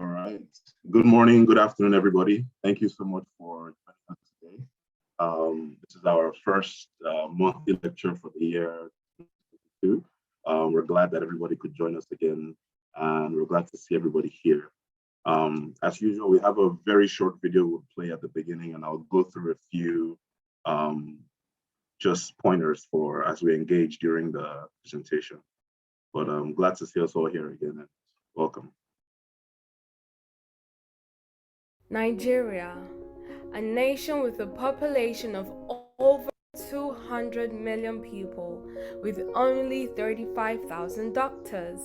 All right. Good morning, good afternoon, everybody. Thank you so much for joining us today. This is our first monthly lecture for the year 2022. We're glad that everybody could join us again, and we're glad to see everybody here. As usual, we have a very short video we'll play at the beginning, and I'll go through a few just pointers for as we engage during the presentation. But I'm glad to see us all here again, and welcome. Nigeria, a nation with a population of over 200 million people with only 35,000 doctors.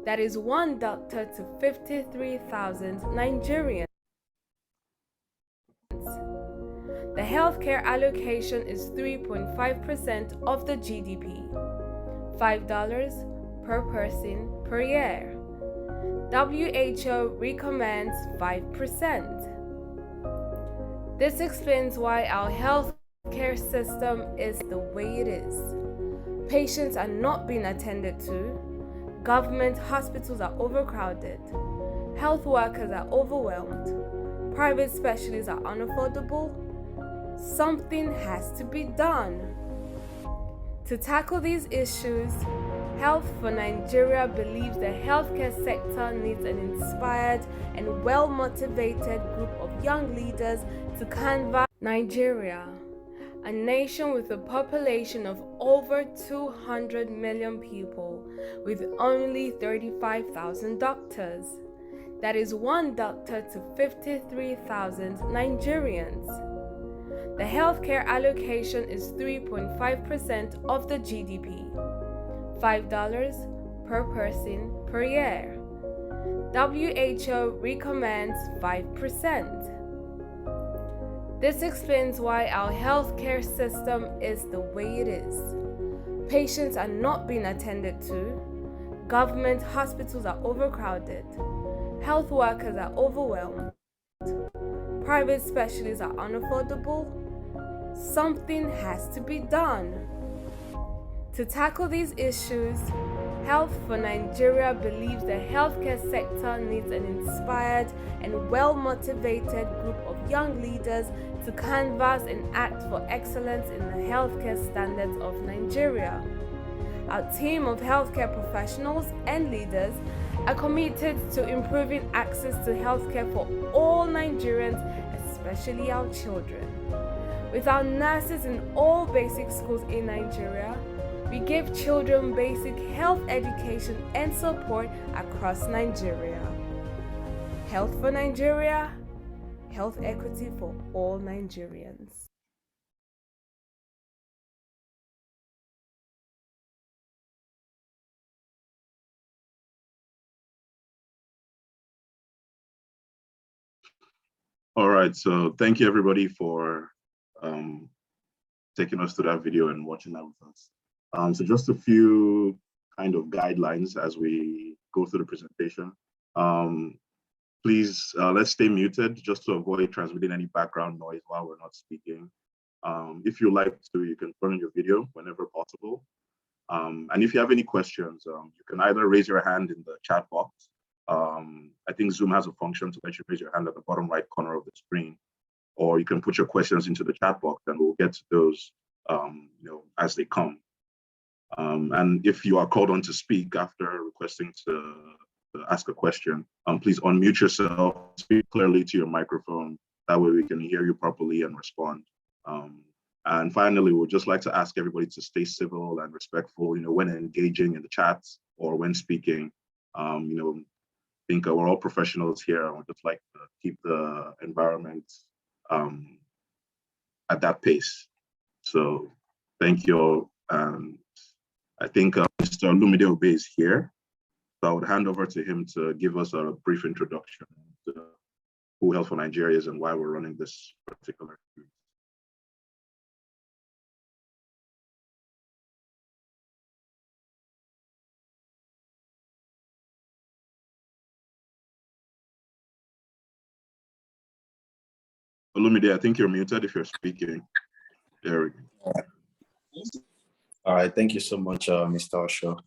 That is one doctor to 53,000 Nigerians. The healthcare allocation is 3.5% of the GDP, $5 per person per year. WHO recommends 5%. This explains why our healthcare system is the way it is. Patients are not being attended to. Government hospitals are overcrowded. Health workers are overwhelmed. Private specialists are unaffordable. Something has to be done. To tackle these issues, Health for Nigeria believes the healthcare sector needs an inspired and well-motivated group of young leaders to canvass Nigeria, a nation with a population of over 200 million people with only 35,000 doctors. That is one doctor to 53,000 Nigerians. The healthcare allocation is 3.5% of the GDP, $5 per person per year. WHO recommends 5%. This explains why our healthcare system is the way it is. Patients are not being attended to. Government hospitals are overcrowded. Health workers are overwhelmed. Private specialists are unaffordable. Something has to be done. To tackle these issues, Health for Nigeria believes the healthcare sector needs an inspired and well-motivated group of young leaders to canvass and act for excellence in the healthcare standards of Nigeria. Our team of healthcare professionals and leaders are committed to improving access to healthcare for all Nigerians, especially our children. With our nurses in all basic schools in Nigeria, we give children basic health education and support across Nigeria. Health for Nigeria, health equity for all Nigerians. All right, so thank you everybody for taking us to that video and watching that with us. So just a few kind of guidelines as we go through the presentation. Please, let's stay muted just to avoid transmitting any background noise while we're not speaking. If you like to, you can turn on your video whenever possible. And if you have any questions, you can either raise your hand in the chat box. I think Zoom has a function to let you raise your hand at the bottom right corner of the screen, or you can put your questions into the chat box and we'll get to those as they come. And if you are called on to speak after requesting to ask a question, please unmute yourself, speak clearly to your microphone. That way we can hear you properly and respond. And finally, we'd just like to ask everybody to stay civil and respectful, when engaging in the chats or when speaking. I think we're all professionals here, and we'd just like to keep the environment at that pace. So thank you all. And I think Mr. Olumide Obe is here. So I would hand over to him to give us a brief introduction to who Health for Nigeria is and why we're running this particular series. Olumide, I think you're muted if you're speaking. There we go. All right, thank you so much, Mr. Osho.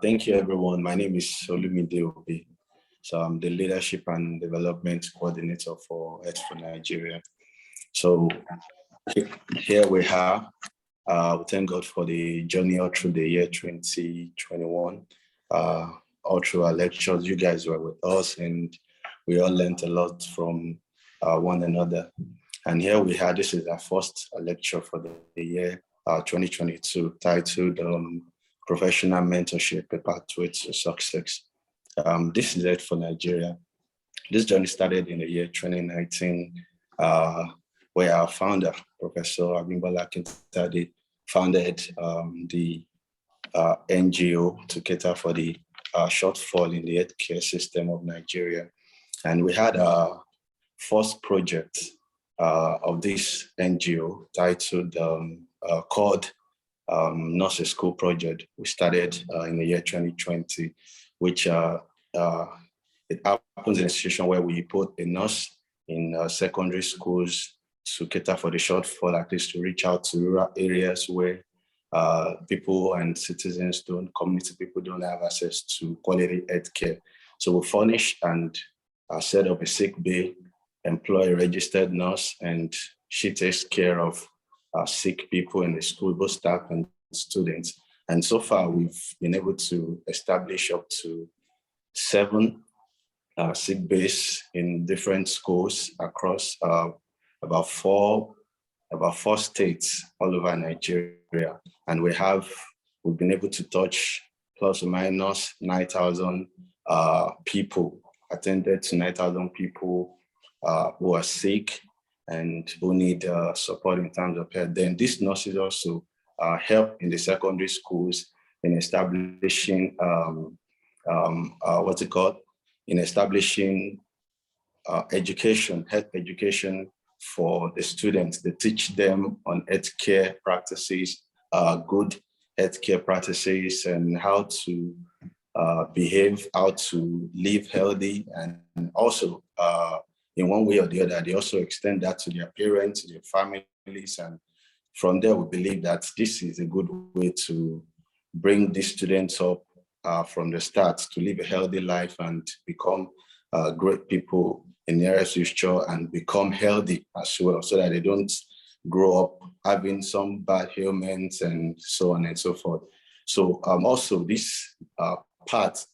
Thank you, everyone. My name is Olumide Obe. So I'm the Leadership and Development Coordinator for HFN Nigeria. So here we are. We thank God for the journey all through the year 2021. All through our lectures, you guys were with us and we all learned a lot from one another. And here we are, this is our first lecture for the year 2022, titled Professional Mentorship, a Pathway to Success. This is it for Nigeria. This journey started in the year 2019, where our founder, Professor Abimbola Akintaye, founded the NGO to cater for the shortfall in the healthcare system of Nigeria. And we had our first project of this NGO titled called Nurses School Project. We started in the year 2020, which it happens in a situation where we put a nurse in secondary schools to cater for the shortfall, at least to reach out to rural areas where people and citizens community people don't have access to quality health care. So we furnish and set up a sick bay, employ a registered nurse, and she takes care of sick people in the school, both staff and students. And so far, we've been able to establish up to 7 sick bays in different schools across about four states all over Nigeria. And we've been able to touch plus or minus 9,000 people, attended to 9,000 people who are sick and who need support in terms of health. Then these nurses also help in the secondary schools in establishing, education, health education for the students. They teach them on healthcare practices, good healthcare practices, and how to behave, how to live healthy, and also in one way or the other, they also extend that to their parents, their families, and from there we believe that this is a good way to bring these students up from the start to live a healthy life and become great people in the near future and become healthy as well, so that they don't grow up having some bad ailments and so on and so forth. So also this part,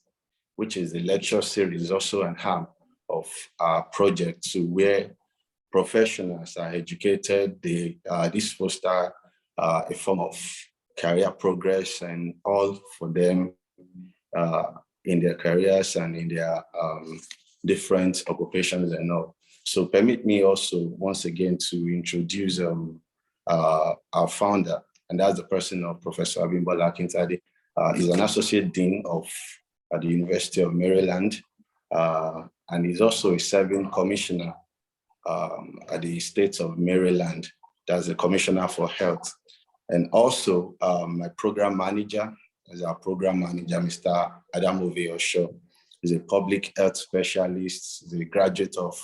which is the lecture series, is also an arm of our project to where professionals are educated. This foster a form of career progress and all for them in their careers and in their different occupations and all. So permit me also once again to introduce our founder, and that's the person of Professor Abimbola Akintaye. He's an associate dean at the University of Maryland, and he's also a serving commissioner at the state of Maryland. That's the commissioner for health. And also my program manager, Mr. Adamovi Osho. He's a public health specialist. He's a graduate of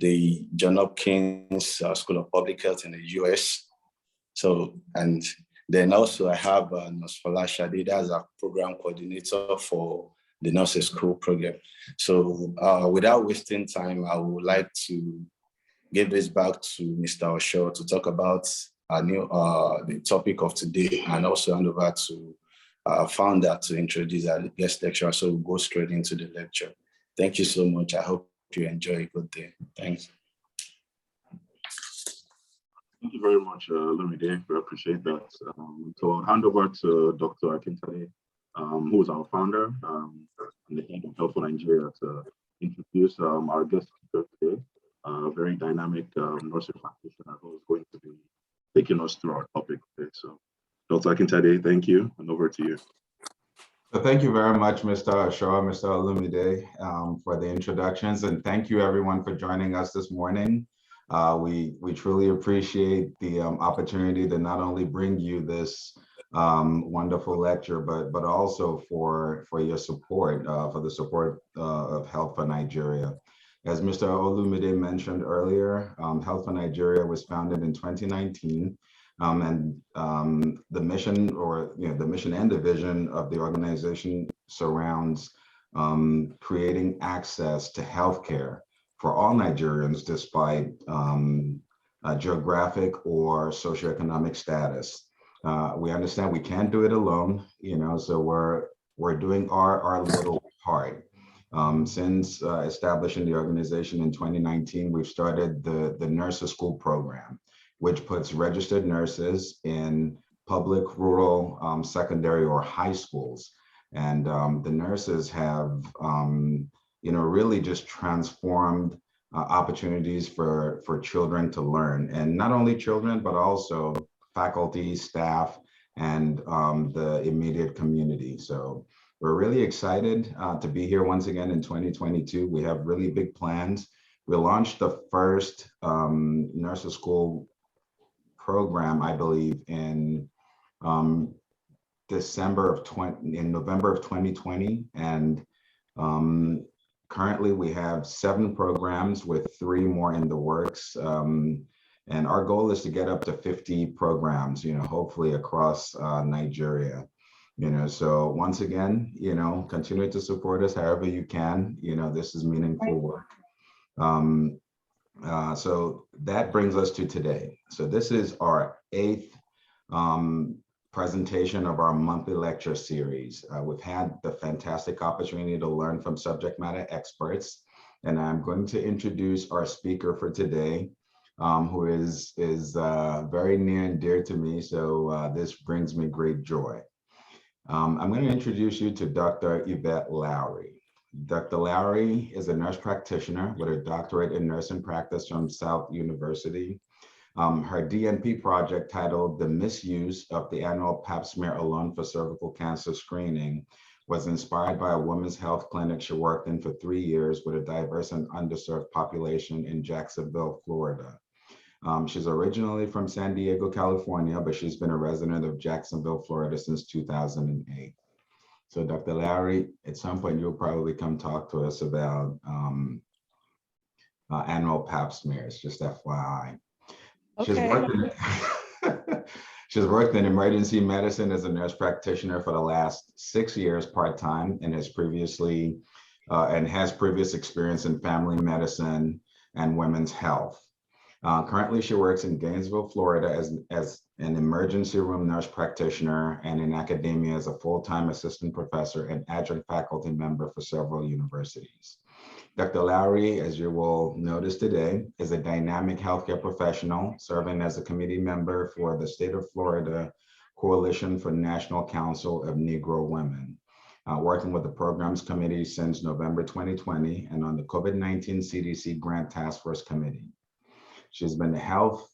the John Hopkins School of Public Health in the US. So, and then also I have Nurse Falashade as a program coordinator for the Nurses School program. So without wasting time, I would like to give this back to Mr. Osho to talk about the topic of today, and also hand over to founder to introduce our guest lecturer. So we'll go straight into the lecture. Thank you so much. I hope you enjoy a good day. Thanks. Thank you very much, Lumide. We appreciate that. So I'll hand over to Dr. Akintaye, who is our founder and the head of Health for Nigeria, to introduce our guest speaker today, a very dynamic nursing practitioner who is going to be taking us through our topic today. So Dr. Akintaye, thank you, and over to you. So thank you very much, Mr. Shaw, Mr. Olumide, for the introductions, and thank you everyone for joining us this morning. We truly appreciate the opportunity to not only bring you this wonderful lecture, but also for your support, for the support of Health for Nigeria. As Mr. Olumide mentioned earlier, Health for Nigeria was founded in 2019. And the mission, or the mission and the vision of the organization surrounds creating access to healthcare for all Nigerians despite geographic or socioeconomic status. We understand we can't do it alone, so we're doing our little part. Since establishing the organization in 2019, we've started the Nurses School program, which puts registered nurses in public, rural, secondary, or high schools. And the nurses have, really just transformed opportunities for children to learn, and not only children, but also faculty, staff, and the immediate community. So we're really excited to be here once again in 2022. We have really big plans. We launched the first nurses school program, I believe, in November of 2020, and currently we have 7 programs with 3 more in the works. And our goal is to get up to 50 programs, hopefully across Nigeria. So once again, continue to support us however you can. This is meaningful work. So that brings us to today. So this is our 8th presentation of our monthly lecture series. We've had the fantastic opportunity to learn from subject matter experts, and I'm going to introduce our speaker for today, who is very near and dear to me. So this brings me great joy. I'm going to introduce you to Dr. Yvette Lowery. Dr. Lowery is a nurse practitioner with a doctorate in nursing practice from South University. Her DNP project, titled The Misuse of the Annual Pap Smear Alone for Cervical Cancer Screening, was inspired by a women's health clinic she worked in for 3 years with a diverse and underserved population in Jacksonville, Florida. She's originally from San Diego, California, but she's been a resident of Jacksonville, Florida since 2008. So Dr. Lowery, at some point, you'll probably come talk to us about annual Pap smears, just FYI. Okay. She's worked in emergency medicine as a nurse practitioner for the last 6 years part-time, and has previous experience in family medicine and women's health. Currently, she works in Gainesville, Florida as an emergency room nurse practitioner, and in academia as a full-time assistant professor and adjunct faculty member for several universities. Dr. Lowery, as you will notice today, is a dynamic healthcare professional serving as a committee member for the State of Florida Coalition for National Council of Negro Women, working with the Programs Committee since November 2020 and on the COVID-19 CDC Grant Task Force Committee. She's been the Health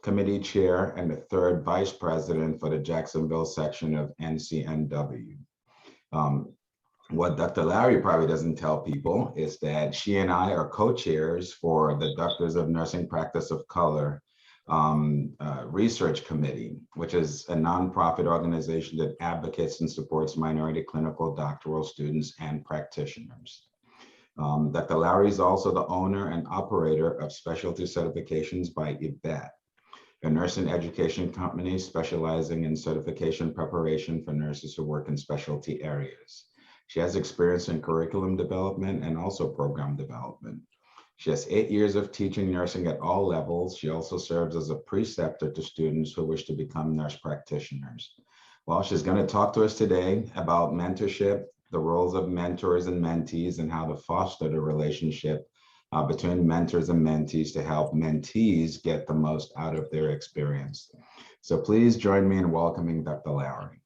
Committee Chair and the 3rd Vice President for the Jacksonville section of NCNW. What Dr. Lowery probably doesn't tell people is that she and I are co-chairs for the Doctors of Nursing Practice of Color Research Committee, which is a nonprofit organization that advocates and supports minority clinical doctoral students and practitioners. Dr. Lowery is also the owner and operator of Specialty Certifications by Yvette, a nursing education company specializing in certification preparation for nurses who work in specialty areas. She has experience in curriculum development and also program development. She has 8 years of teaching nursing at all levels. She also serves as a preceptor to students who wish to become nurse practitioners. Well, she's going to talk to us today about mentorship, the roles of mentors and mentees, and how to foster the relationship between mentors and mentees to help mentees get the most out of their experience. So please join me in welcoming Dr. Lowery.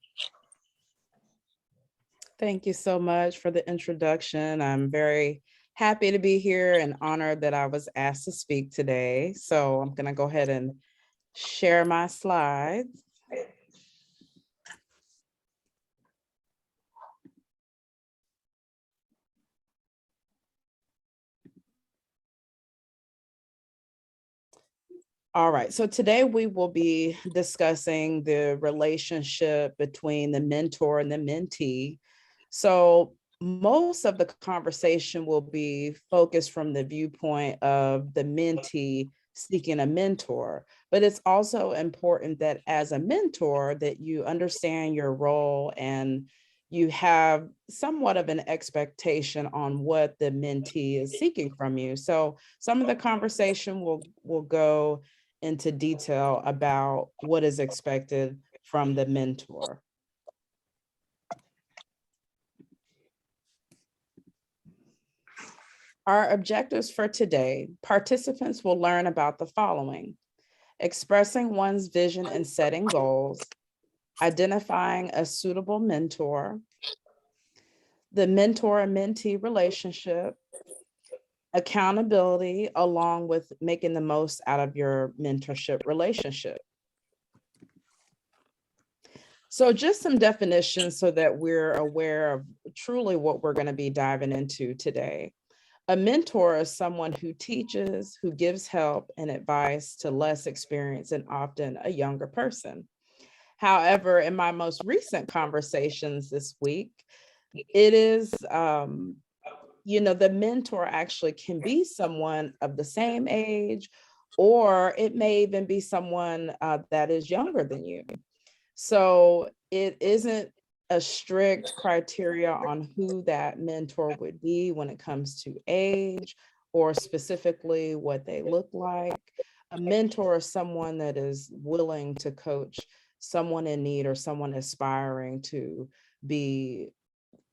Thank you so much for the introduction. I'm very happy to be here and honored that I was asked to speak today. So I'm going to go ahead and share my slides. All right, so today we will be discussing the relationship between the mentor and the mentee. So most of the conversation will be focused from the viewpoint of the mentee seeking a mentor, but it's also important that as a mentor that you understand your role and you have somewhat of an expectation on what the mentee is seeking from you. So some of the conversation will go into detail about what is expected from the mentor. Our objectives for today: participants will learn about the following: expressing one's vision and setting goals, identifying a suitable mentor, the mentor and mentee relationship, accountability, along with making the most out of your mentorship relationship. So just some definitions so that we're aware of truly what we're going to be diving into today. A mentor is someone who teaches, who gives help and advice to less experienced and often a younger person. However, in my most recent conversations this week, it is, the mentor actually can be someone of the same age, or it may even be someone that is younger than you. So it isn't a strict criteria on who that mentor would be when it comes to age or specifically what they look like. A mentor is someone that is willing to coach someone in need or someone aspiring to be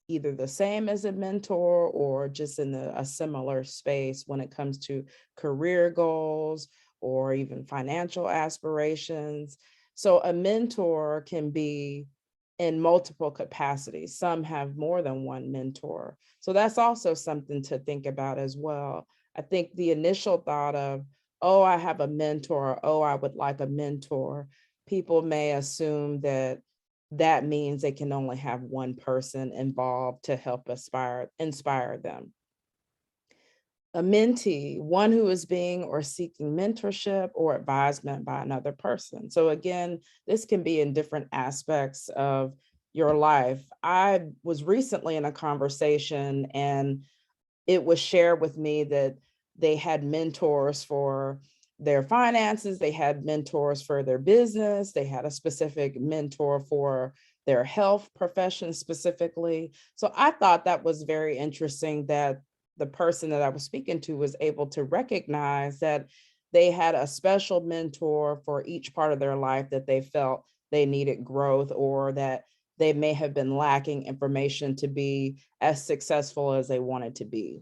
either the same as a mentor or just in a similar space when it comes to career goals or even financial aspirations. So a mentor can be in multiple capacities. Some have more than one mentor. So that's also something to think about as well. I think the initial thought of, oh, I have a mentor, oh, I would like a mentor, people may assume that that means they can only have one person involved to help inspire them. A mentee, one who is being or seeking mentorship or advisement by another person. So again, this can be in different aspects of your life. I was recently in a conversation and it was shared with me that they had mentors for their finances, they had mentors for their business, they had a specific mentor for their health profession specifically. So I thought that was very interesting that the person that I was speaking to was able to recognize that they had a special mentor for each part of their life that they felt they needed growth or that they may have been lacking information to be as successful as they wanted to be.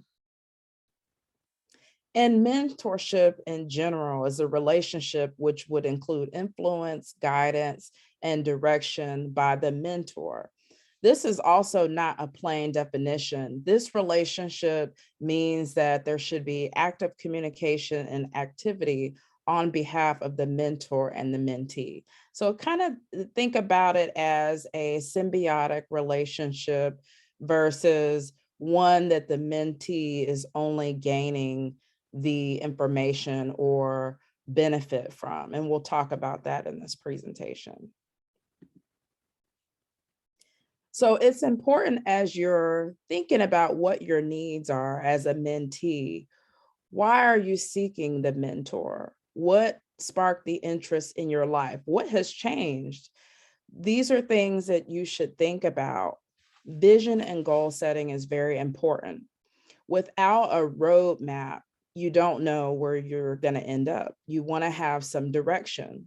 And mentorship in general is a relationship which would include influence, guidance, and direction by the mentor. This is also not a plain definition. This relationship means that there should be active communication and activity on behalf of the mentor and the mentee. So kind of think about it as a symbiotic relationship versus one that the mentee is only gaining the information or benefit from. And we'll talk about that in this presentation. So it's important as you're thinking about what your needs are as a mentee. Why are you seeking the mentor? What sparked the interest in your life? What has changed? These are things that you should think about. Vision and goal setting is very important. Without a roadmap, you don't know where you're going to end up. You want to have some direction.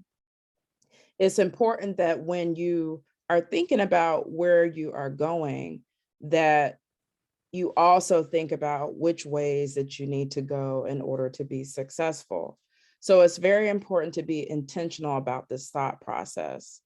It's important that when you are thinking about where you are going, that you also think about which ways that you need to go in order to be successful. So it's very important to be intentional about this thought process.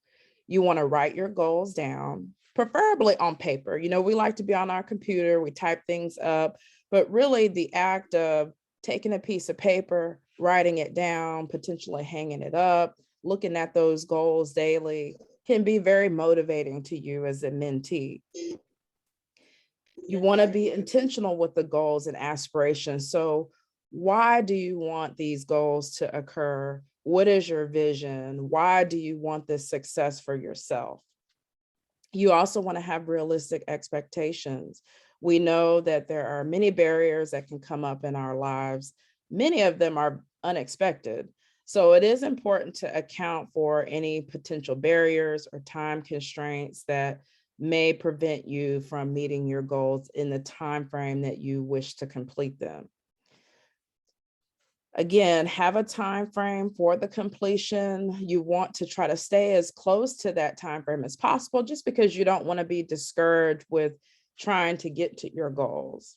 You want to write your goals down, preferably on paper. You know, we like to be on our computer, we type things up, but really the act of taking a piece of paper, writing it down, potentially hanging it up, looking at those goals daily can be very motivating to you as a mentee. You want to be intentional with the goals and aspirations. So why do you want these goals to occur? What is your vision? Why do you want this success for yourself? You also want to have realistic expectations. We know that there are many barriers that can come up in our lives. Many of them are unexpected. So it is important to account for any potential barriers or time constraints that may prevent you from meeting your goals in the time frame that you wish to complete them. Again, have a time frame for the completion. You want to try to stay as close to that time frame as possible, just because you don't want to be discouraged with trying to get to your goals.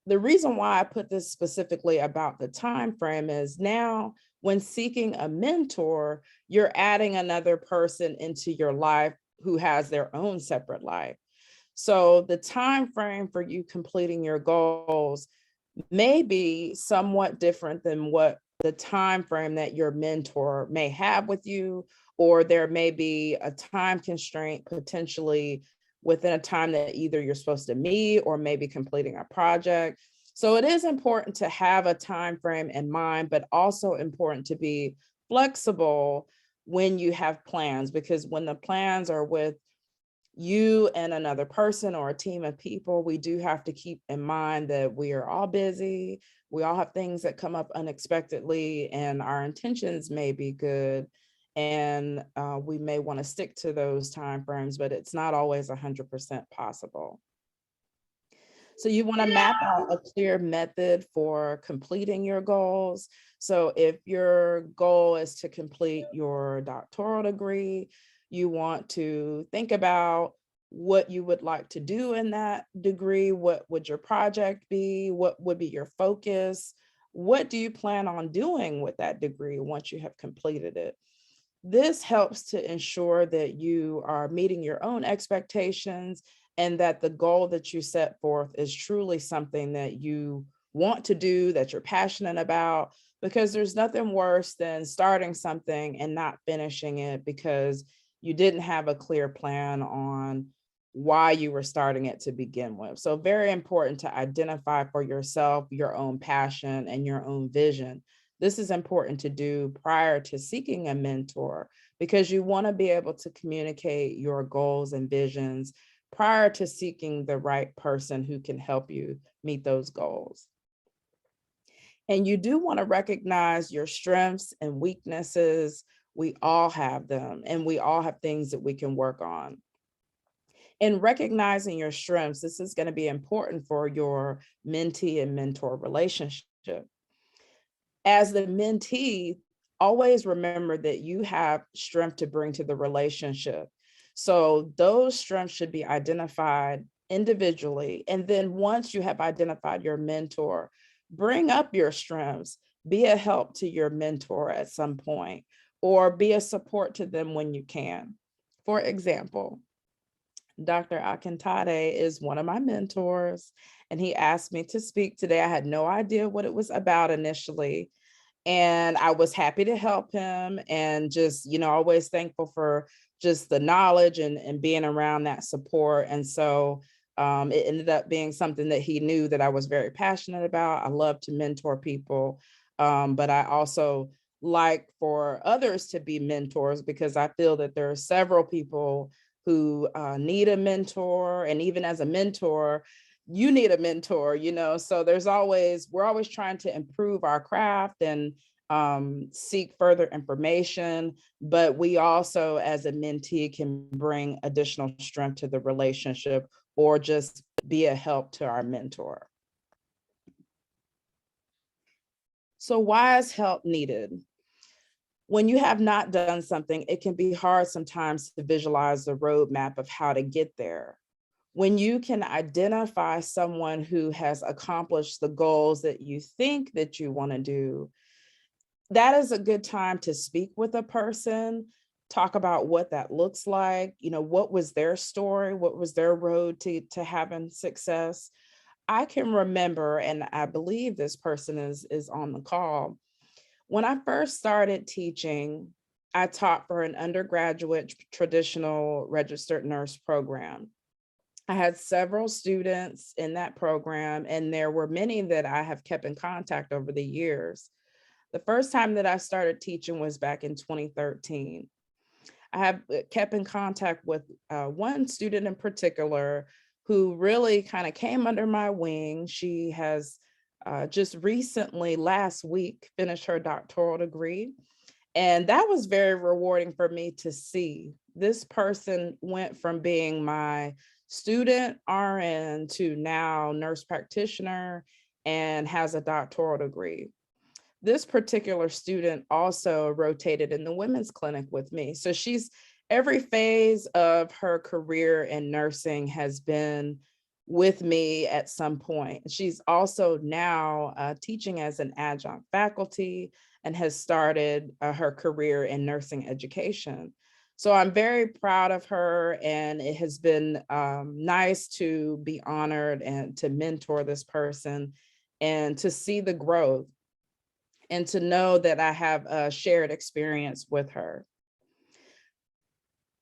The reason why I put this specifically about the time frame is now when seeking a mentor, you're adding another person into your life who has their own separate life. So the time frame for you completing your goals may be somewhat different than what the time frame that your mentor may have with you, or there may be a time constraint potentially within a time that either you're supposed to meet or maybe completing a project. So it is important to have a time frame in mind, but also important to be flexible when you have plans, because when the plans are with you and another person or a team of people, we do have to keep in mind that we are all busy. We all have things that come up unexpectedly, and our intentions may be good. And we may want to stick to those timeframes, but it's not always 100% possible. So you want to map out a clear method for completing your goals. So if your goal is to complete your doctoral degree, you want to think about what you would like to do in that degree. What would your project be? What would be your focus? What do you plan on doing with that degree once you have completed it? This helps to ensure that you are meeting your own expectations and that the goal that you set forth is truly something that you want to do, that you're passionate about, because there's nothing worse than starting something and not finishing it because you didn't have a clear plan on why you were starting it to begin with. So very important to identify for yourself your own passion and your own vision. This is important to do prior to seeking a mentor, because you want to be able to communicate your goals and visions prior to seeking the right person who can help you meet those goals. And you do want to recognize your strengths and weaknesses. We all have them, and we all have things that we can work on. In recognizing your strengths, this is going to be important for your mentee and mentor relationship. As the mentee, always remember that you have strength to bring to the relationship. So those strengths should be identified individually. And then once you have identified your mentor, bring up your strengths, be a help to your mentor at some point, or be a support to them when you can. For example, Dr. Akintade is one of my mentors, and he asked me to speak today. I had no idea what it was about initially, and I was happy to help him, and just, always thankful for just the knowledge and being around that support. And so it ended up being something that he knew that I was very passionate about. I love to mentor people, but I also like for others to be mentors, because I feel that there are several people who need a mentor. And even as a mentor, you need a mentor, so we're always trying to improve our craft and seek further information, but we also as a mentee can bring additional strength to the relationship or just be a help to our mentor. So why is help needed? When you have not done something, it can be hard sometimes to visualize the roadmap of how to get there. When you can identify someone who has accomplished the goals that you think that you want to do, that is a good time to speak with a person, talk about what that looks like, what was their story, what was their road to having success. I can remember, and I believe this person is on the call. When I first started teaching, I taught for an undergraduate traditional registered nurse program. I had several students in that program, and there were many that I have kept in contact over the years. The first time that I started teaching was back in 2013. I have kept in contact with one student in particular who really kind of came under my wing. She has just recently, last week, finished her doctoral degree. And that was very rewarding for me to see, this person went from being my student RN to now nurse practitioner and has a doctoral degree. This particular student also rotated in the women's clinic with me. So she's every phase of her career in nursing has been with me at some point. She's also now teaching as an adjunct faculty and has started her career in nursing education. So I'm very proud of her, and it has been nice to be honored and to mentor this person and to see the growth and to know that I have a shared experience with her.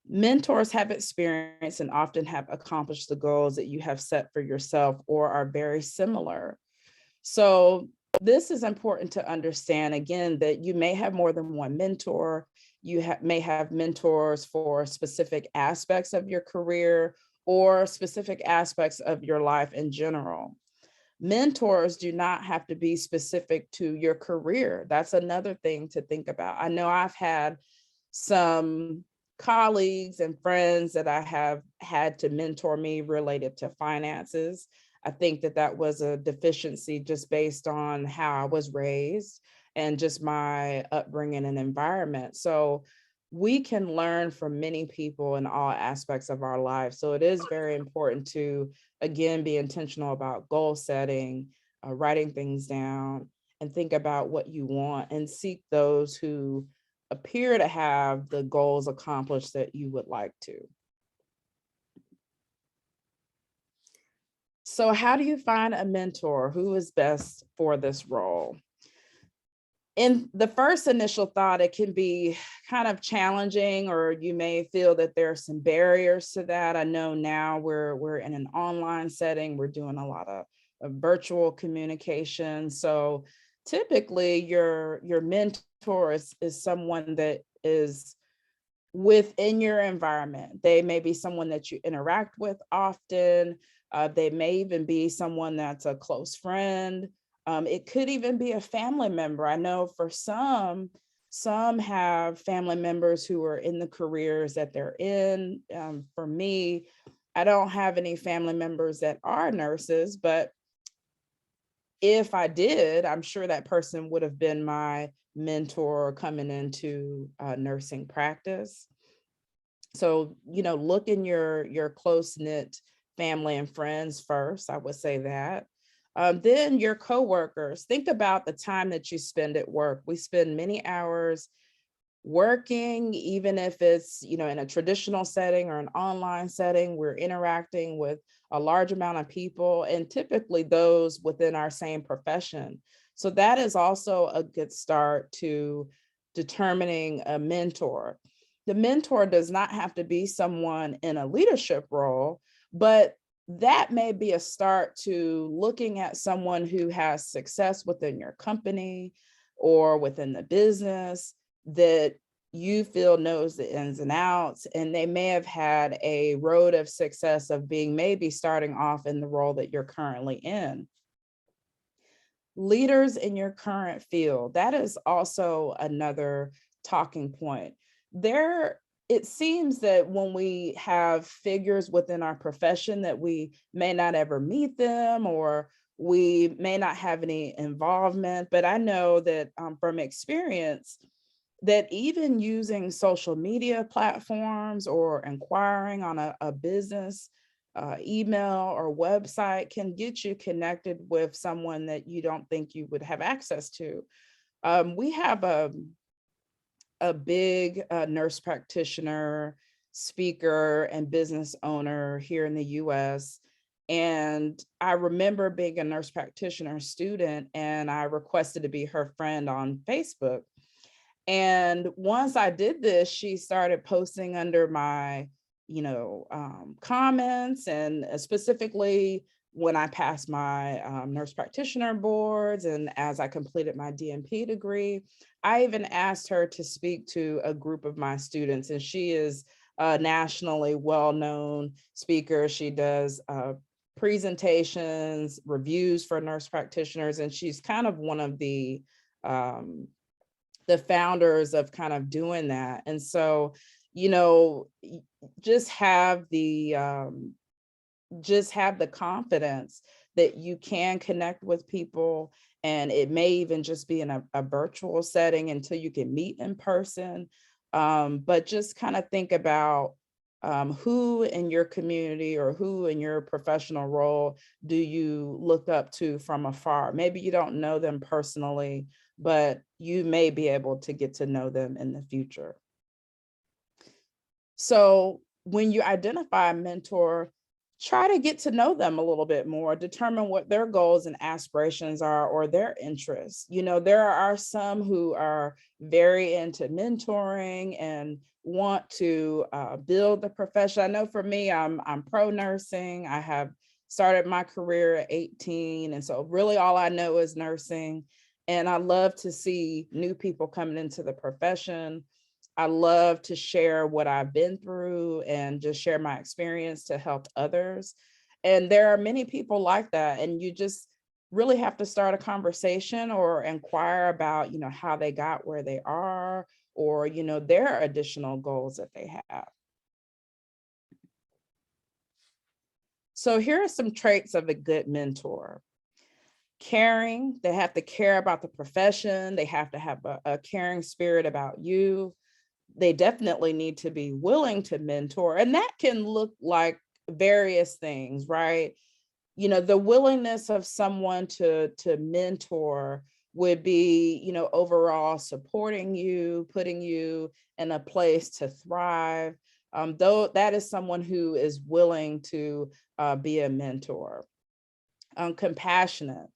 Mentors have experience and often have accomplished the goals that you have set for yourself or are very similar. So this is important to understand, again, that you may have more than one mentor. You may have mentors for specific aspects of your career or specific aspects of your life in general. Mentors do not have to be specific to your career. That's another thing to think about. I know I've had some colleagues and friends that I have had to mentor me related to finances. I think that that was a deficiency just based on how I was raised and just my upbringing and environment. So we can learn from many people in all aspects of our lives. So it is very important to, again, be intentional about goal setting, writing things down, and think about what you want and seek those who appear to have the goals accomplished that you would like to. So how do you find a mentor who is best for this role? In the first initial thought, it can be kind of challenging, or you may feel that there are some barriers to that. I know now we're in an online setting, we're doing a lot of virtual communication. So typically your mentor is someone that is within your environment. They may be someone that you interact with often. They may even be someone that's a close friend. It could even be a family member. I know for some have family members who are in the careers that they're in. For me, I don't have any family members that are nurses, but if I did, I'm sure that person would have been my mentor coming into nursing practice. So, look in your close-knit family and friends first, I would say that. Then your coworkers, think about the time that you spend at work. We spend many hours working, even if it's, in a traditional setting or an online setting, we're interacting with a large amount of people, and typically those within our same profession. So that is also a good start to determining a mentor. The mentor does not have to be someone in a leadership role, but that may be a start to looking at someone who has success within your company or within the business that you feel knows the ins and outs, and they may have had a road of success of being maybe starting off in the role that you're currently in. Leaders in your current field, that is also another talking point. It seems that when we have figures within our profession that we may not ever meet them, or we may not have any involvement, but I know that from experience, that even using social media platforms or inquiring on a business email or website can get you connected with someone that you don't think you would have access to. We have a big nurse practitioner, speaker, and business owner here in the US. And I remember being a nurse practitioner student, and I requested to be her friend on Facebook. And once I did this, she started posting under my, comments, and specifically when I passed my nurse practitioner boards and as I completed my DNP degree, I even asked her to speak to a group of my students, and she is a nationally well-known speaker. She does presentations, reviews for nurse practitioners, and she's kind of one of the founders of kind of doing that. And so, just have the confidence that you can connect with people. And it may even just be in a virtual setting until you can meet in person. But just kind of think about who in your community or who in your professional role do you look up to from afar? Maybe you don't know them personally, but you may be able to get to know them in the future. So when you identify a mentor, try to get to know them a little bit more, determine what their goals and aspirations are or their interests. There are some who are very into mentoring and want to build the profession. I know for me, I'm pro nursing. I have started my career at 18. And so really all I know is nursing. And I love to see new people coming into the profession. I love to share what I've been through and just share my experience to help others. And there are many people like that. And you just really have to start a conversation or inquire about, how they got where they are, or, their additional goals that they have. So here are some traits of a good mentor. Caring, they have to care about the profession. They have to have a caring spirit about you. They definitely need to be willing to mentor. And that can look like various things, right? The willingness of someone to mentor would be, overall supporting you, putting you in a place to thrive. Though that is someone who is willing to be a mentor. Compassionate,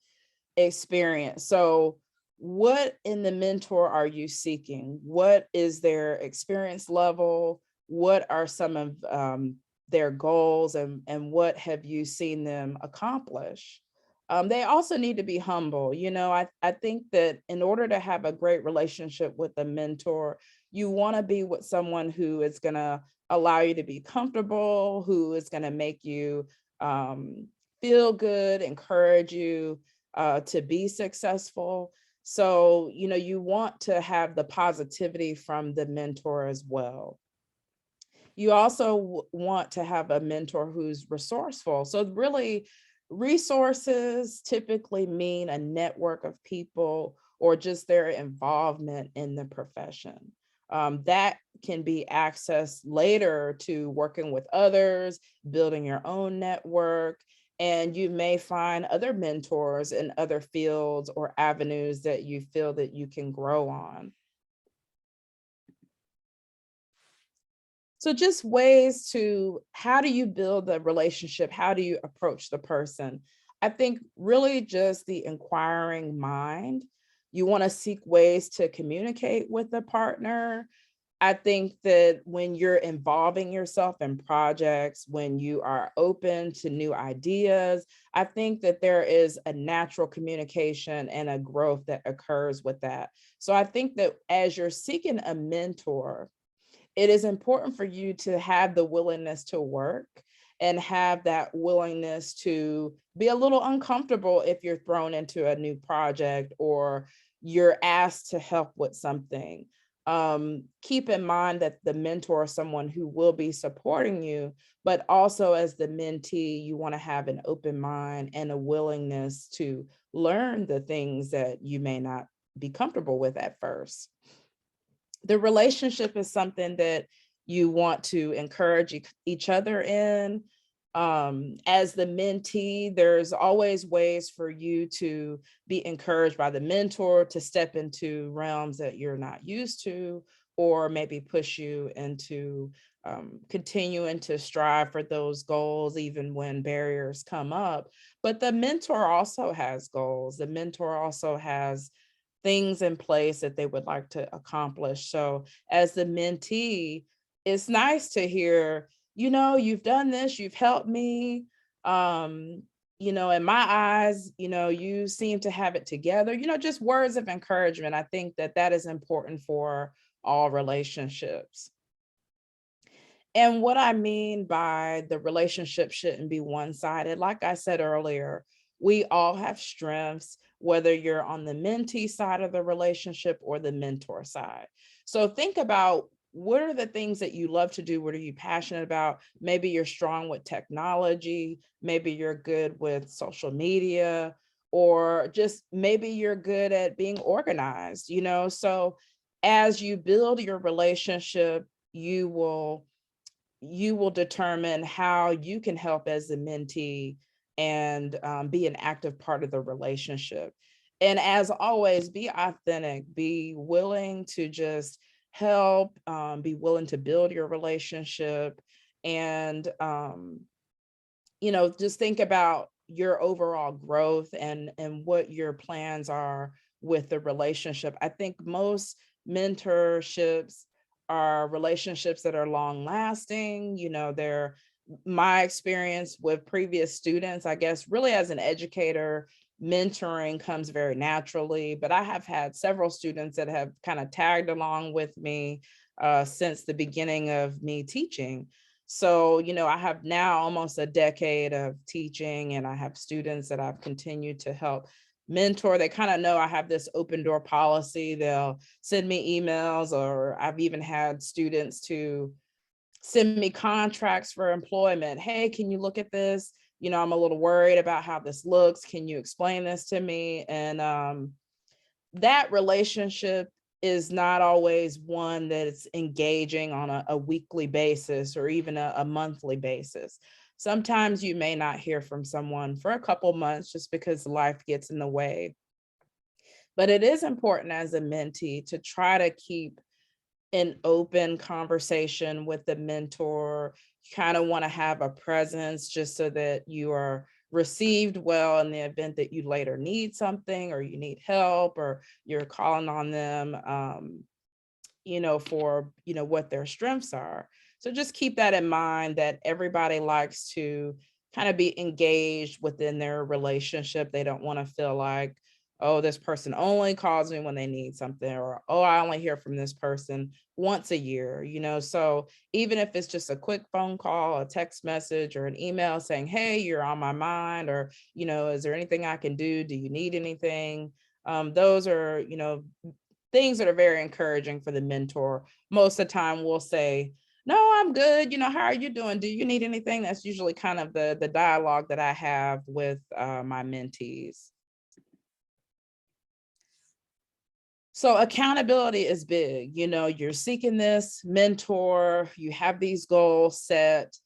experience. So what in the mentor are you seeking? What is their experience level? What are some of their goals, and what have you seen them accomplish? They also need to be humble. I think that in order to have a great relationship with a mentor, you want to be with someone who is going to allow you to be comfortable, who is going to make you feel good, encourage you to be successful. So, you want to have the positivity from the mentor as well. You also want to have a mentor who's resourceful. So really, resources typically mean a network of people or just their involvement in the profession. That can be accessed later to working with others, building your own network, and you may find other mentors in other fields or avenues that you feel that you can grow on. So just ways to, how do you build the relationship? How do you approach the person? I think really just the inquiring mind. You want to seek ways to communicate with the partner. I think that when you're involving yourself in projects, when you are open to new ideas, I think that there is a natural communication and a growth that occurs with that. So I think that as you're seeking a mentor, it is important for you to have the willingness to work and have that willingness to be a little uncomfortable if you're thrown into a new project or you're asked to help with something. Keep in mind that the mentor is someone who will be supporting you, but also as the mentee, you want to have an open mind and a willingness to learn the things that you may not be comfortable with at first. The relationship is something that you want to encourage each other in. As the mentee, there's always ways for you to be encouraged by the mentor to step into realms that you're not used to, or maybe push you into continuing to strive for those goals, even when barriers come up. But the mentor also has goals. The mentor also has things in place that they would like to accomplish. So as the mentee, it's nice to hear, you've done this, you've helped me. In my eyes, you seem to have it together, just words of encouragement. I think that that is important for all relationships. And what I mean by the relationship shouldn't be one-sided, like I said earlier, we all have strengths, whether you're on the mentee side of the relationship or the mentor side. So think about what are the things that you love to do? What are you passionate about? Maybe you're strong with technology, maybe you're good with social media, or just maybe you're good at being organized, you know? So as you build your relationship, you will determine how you can help as a mentee and be an active part of the relationship. And as always, be authentic, be willing to just help, be willing to build your relationship, and just think about your overall growth and what your plans are with the relationship. I think most mentorships are relationships that are long lasting. They're my experience with previous students, I guess, really as an educator, mentoring comes very naturally, but I have had several students that have kind of tagged along with me since the beginning of me teaching. So, I have now almost a decade of teaching, and I have students that I've continued to help mentor. They kind of know I have this open door policy. They'll send me emails, or I've even had students to send me contracts for employment. Hey, can you look at this? I'm a little worried about how this looks. Can you explain this to me? And that relationship is not always one that it's engaging on a weekly basis or even a monthly basis. Sometimes you may not hear from someone for a couple months just because life gets in the way. But it is important as a mentee to try to keep an open conversation with the mentor. You kind of want to have a presence just so that you are received well in the event that you later need something, or you need help, or you're calling on them, for, what their strengths are. So just keep that in mind, that everybody likes to kind of be engaged within their relationship. They don't want to feel like, oh, this person only calls me when they need something, or, oh, I only hear from this person once a year, So even if it's just a quick phone call, a text message, or an email saying, hey, you're on my mind, or, is there anything I can do? Do you need anything? Those are, things that are very encouraging for the mentor. Most of the time we'll say, no, I'm good. How are you doing? Do you need anything? That's usually kind of the dialogue that I have with my mentees. So accountability is big. You're seeking this mentor, you have these goals set,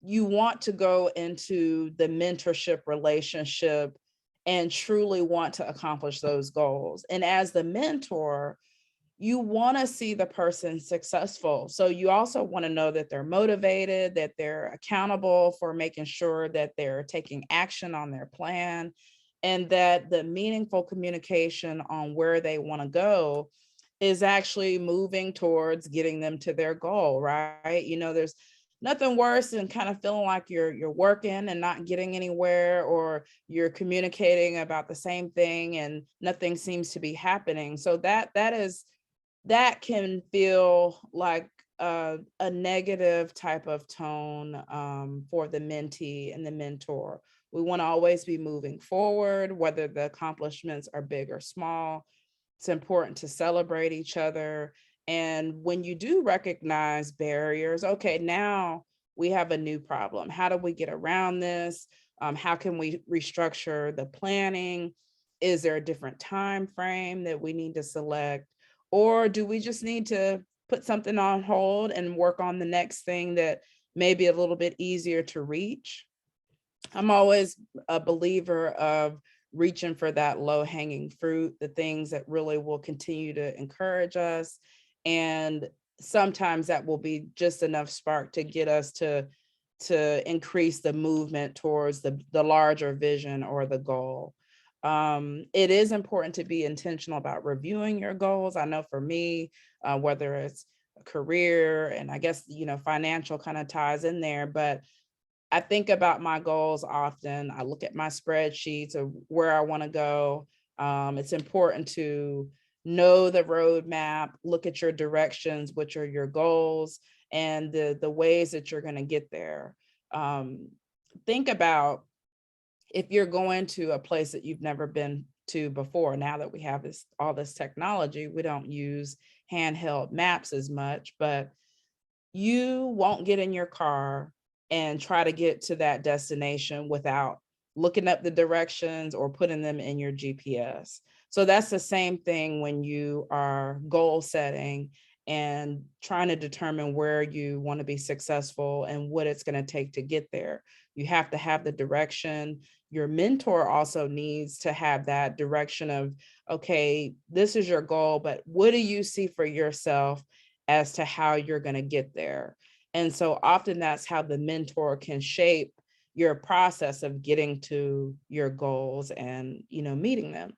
you want to go into the mentorship relationship and truly want to accomplish those goals. And as the mentor, you want to see the person successful. So you also want to know that they're motivated, that they're accountable for making sure that they're taking action on their plan, and that the meaningful communication on where they want to go is actually moving towards getting them to their goal, right? There's nothing worse than kind of feeling like you're working and not getting anywhere, or you're communicating about the same thing and nothing seems to be happening. So that can feel like a negative type of tone for the mentee and the mentor. We want to always be moving forward, whether the accomplishments are big or small. It's important to celebrate each other. And when you do recognize barriers, okay, now we have a new problem. How do we get around this? How can we restructure the planning? Is there a different time frame that we need to select? Or do we just need to put something on hold and work on the next thing that may be a little bit easier to reach? I'm always a believer of reaching for that low-hanging fruit, the things that really will continue to encourage us. And sometimes that will be just enough spark to get us to increase the movement towards the larger vision or the goal. It is important to be intentional about reviewing your goals. I know for me, whether it's a career, and I guess, financial kind of ties in there, but I think about my goals often. I look at my spreadsheets of where I want to go. It's important to know the roadmap, look at your directions, which are your goals, and the ways that you're going to get there. Think about if you're going to a place that you've never been to before. Now that we have all this technology, we don't use handheld maps as much, but you won't get in your car and try to get to that destination without looking up the directions or putting them in your GPS. So that's the same thing when you are goal setting and trying to determine where you want to be successful and what it's going to take to get there. You have to have the direction. Your mentor also needs to have that direction of, okay, this is your goal, but what do you see for yourself as to how you're going to get there? And so often that's how the mentor can shape your process of getting to your goals and, meeting them.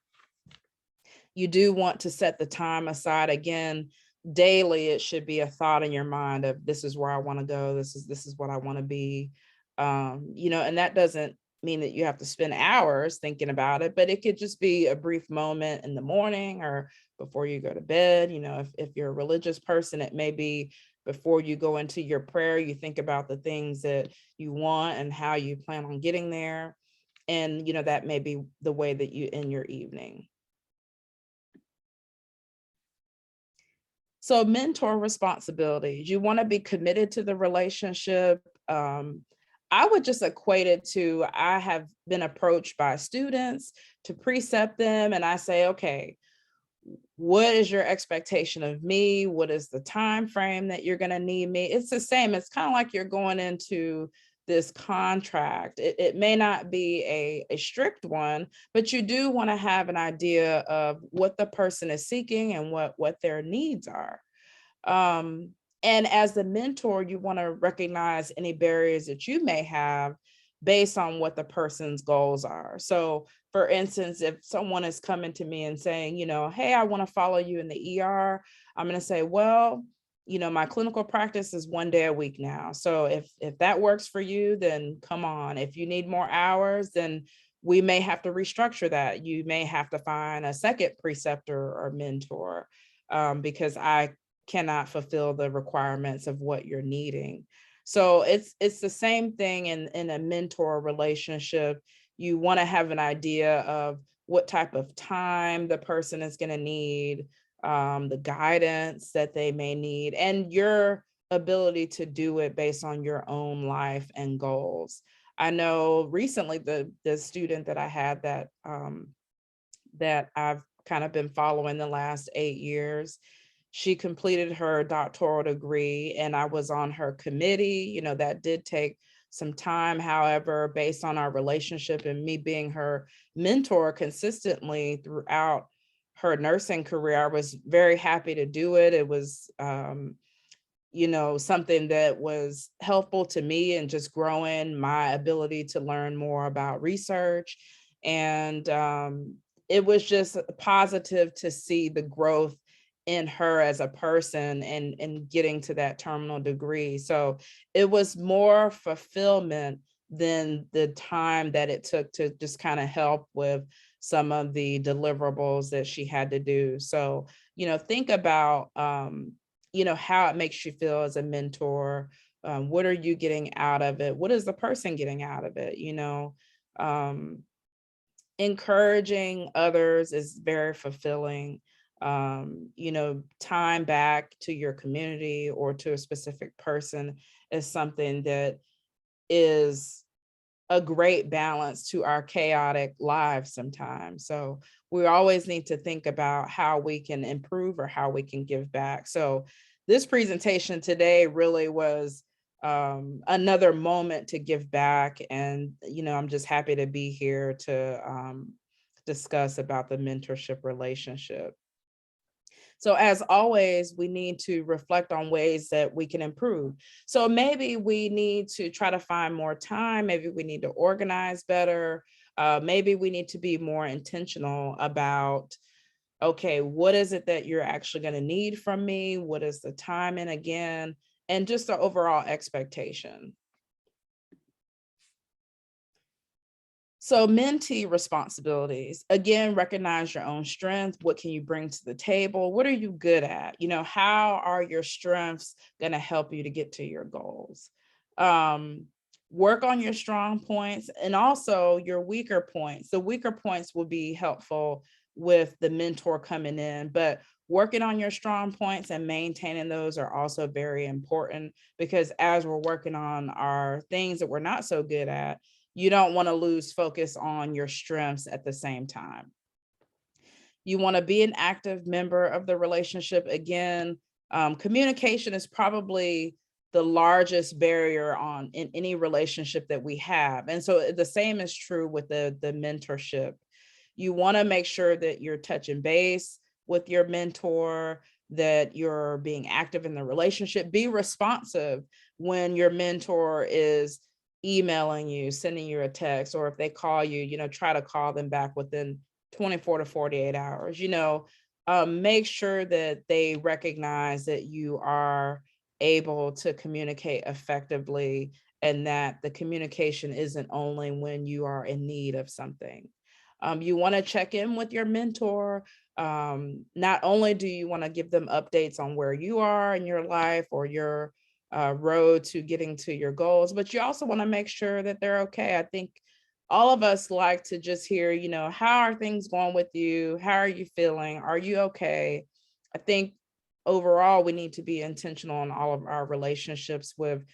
You do want to set the time aside. Again, daily, it should be a thought in your mind of, this is where I want to go. This is what I want to be. And that doesn't mean that you have to spend hours thinking about it, but it could just be a brief moment in the morning or before you go to bed. If you're a religious person, it may be before you go into your prayer, you think about the things that you want and how you plan on getting there. And, that may be the way that you end your evening. So mentor responsibilities, you want to be committed to the relationship. I would just equate it to, I have been approached by students to precept them, and I say, okay, what is your expectation of me? What is the time frame that you're going to need me? It's the same. It's kind of like you're going into this contract. It may not be a strict one, but you do want to have an idea of what the person is seeking and what their needs are. And as the mentor, you want to recognize any barriers that you may have based on what the person's goals are. So for instance, if someone is coming to me and saying, hey, I want to follow you in the ER, I'm going to say, well, my clinical practice is 1 day a week now. So if that works for you, then come on. If you need more hours, then we may have to restructure that. You may have to find a second preceptor or mentor because I cannot fulfill the requirements of what you're needing. So it's the same thing in a mentor relationship. You want to have an idea of what type of time the person is going to need, the guidance that they may need, and your ability to do it based on your own life and goals. I know recently the student that I had that I've kind of been following the last 8 years, she completed her doctoral degree and I was on her committee. That did take some time. However, based on our relationship and me being her mentor consistently throughout her nursing career, I was very happy to do it. It was, something that was helpful to me and just growing my ability to learn more about research. And it was just positive to see the growth in her as a person and getting to that terminal degree. So it was more fulfillment than the time that it took to just kind of help with some of the deliverables that she had to do. So, think about, how it makes you feel as a mentor. What are you getting out of it? What is the person getting out of it? Encouraging others is very fulfilling. Time back to your community or to a specific person is something that is a great balance to our chaotic lives sometimes. So we always need to think about how we can improve or how we can give back. So this presentation today really was another moment to give back. And, I'm just happy to be here to discuss about the mentorship relationship. So as always, we need to reflect on ways that we can improve. So maybe we need to try to find more time. Maybe we need to organize better. Maybe we need to be more intentional about, okay, what is it that you're actually going to need from me? What is the timing again? And just the overall expectation. So mentee responsibilities, again, recognize your own strength. What can you bring to the table? What are you good at? How are your strengths going to help you to get to your goals? Work on your strong points and also your weaker points. The weaker points will be helpful with the mentor coming in, but working on your strong points and maintaining those are also very important, because as we're working on our things that we're not so good at, you don't want to lose focus on your strengths at the same time. You want to be an active member of the relationship. Again, communication is probably the largest barrier in any relationship that we have. And so the same is true with the mentorship. You want to make sure that you're touching base with your mentor, that you're being active in the relationship. Be responsive when your mentor is emailing you, sending you a text, or if they call you, try to call them back within 24 to 48 hours. Make sure that they recognize that you are able to communicate effectively, and that the communication isn't only when you are in need of something. You want to check in with your mentor. Not only do you want to give them updates on where you are in your life or your road to getting to your goals, but you also want to make sure that they're okay. I think all of us like to just hear, how are things going with you? How are you feeling? Are you okay? I think overall, we need to be intentional in all of our relationships with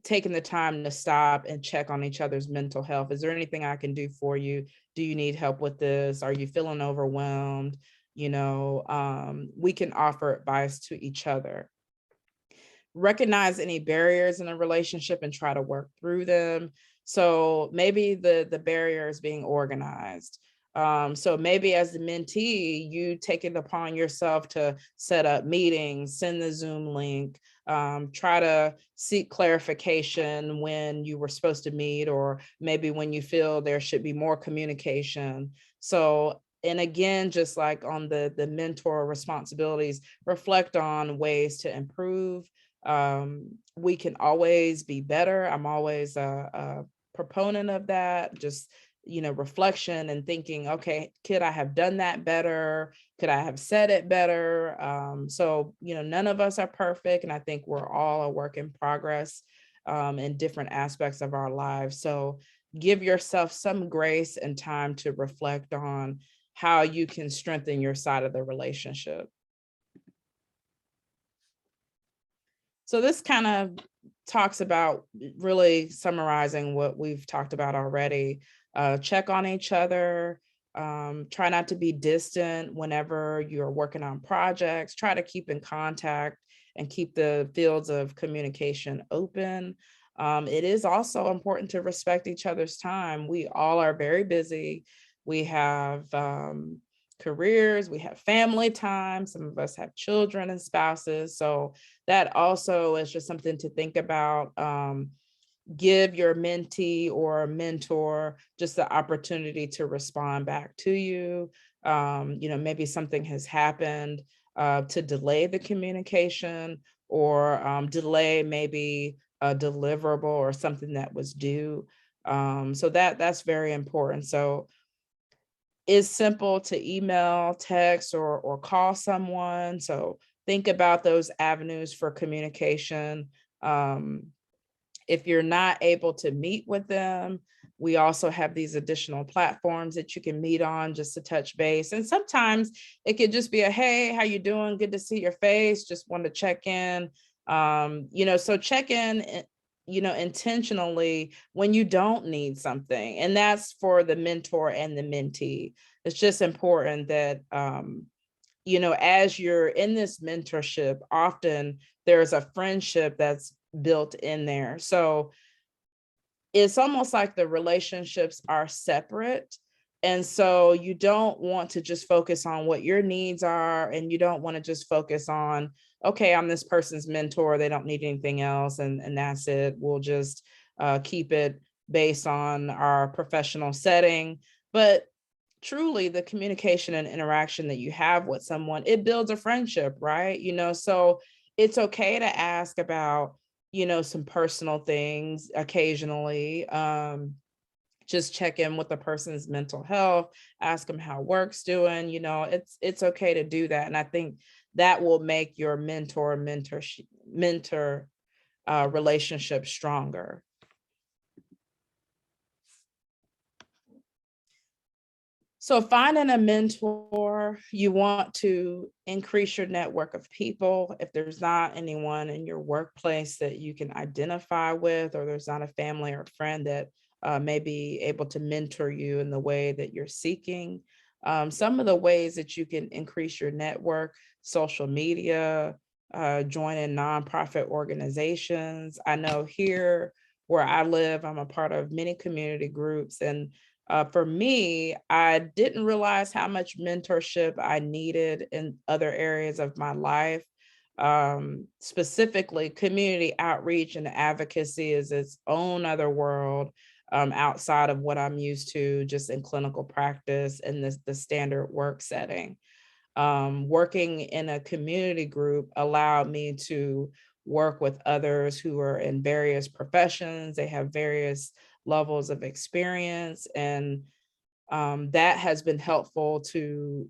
taking the time to stop and check on each other's mental health. Is there anything I can do for you? Do you need help with this? Are you feeling overwhelmed? We can offer advice to each other. Recognize any barriers in a relationship and try to work through them. So maybe the barrier is being organized. So maybe as the mentee, you take it upon yourself to set up meetings, send the Zoom link, try to seek clarification when you were supposed to meet, or maybe when you feel there should be more communication. So, and again, just like on the mentor responsibilities, reflect on ways to improve. We can always be better. I'm always a proponent of that. Just reflection and thinking, okay, could I have done that better? Could I have said it better? So, none of us are perfect. And I think we're all a work in progress in different aspects of our lives. So give yourself some grace and time to reflect on how you can strengthen your side of the relationship. So this kind of talks about really summarizing what we've talked about already. Check on each other. Try not to be distant whenever you're working on projects. Try to keep in contact and keep the fields of communication open. It is also important to respect each other's time. We all are very busy. We have careers, we have family time. Some of us have children and spouses. So that also is just something to think about. Give your mentee or mentor just the opportunity to respond back to you. Maybe something has happened to delay the communication, or delay maybe a deliverable or something that was due. So that's very important. So it's simple to email, text, or call someone. So think about those avenues for communication. If you're not able to meet with them, we also have these additional platforms that you can meet on just to touch base. And sometimes it could just be a, hey, how you doing? Good to see your face. Just want to check in. So check in, intentionally when you don't need something. And that's for the mentor and the mentee. It's just important that, as you're in this mentorship, often there's a friendship that's built in there. So it's almost like the relationships are separate. And so you don't want to just focus on what your needs are, and you don't want to just focus on, okay, I'm this person's mentor, they don't need anything else, and that's it. We'll just keep it based on our professional setting. But truly, the communication and interaction that you have with someone, it builds a friendship, right? So it's okay to ask about, some personal things occasionally. Just check in with the person's mental health, ask them how work's doing. It's okay to do that. And I think that will make your mentor relationship stronger. So finding a mentor, you want to increase your network of people. If there's not anyone in your workplace that you can identify with, or there's not a family or friend that may be able to mentor you in the way that you're seeking. Some of the ways that you can increase your network: social media, joining nonprofit organizations. I know here where I live, I'm a part of many community groups, and for me, I didn't realize how much mentorship I needed in other areas of my life. Specifically, community outreach and advocacy is its own other world, outside of what I'm used to just in clinical practice and the standard work setting. Working in a community group allowed me to work with others who are in various professions. They have various levels of experience, and that has been helpful to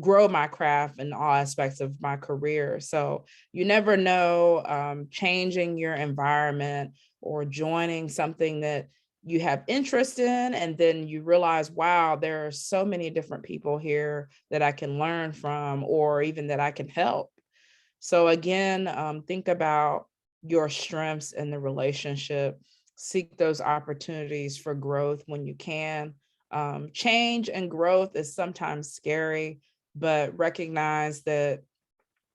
grow my craft in all aspects of my career. So you never know, changing your environment or joining something that you have interest in, and then you realize, wow, there are so many different people here that I can learn from, or even that I can help. So again, think about your strengths in the relationship. Seek those opportunities for growth when you can. Change and growth is sometimes scary, but recognize that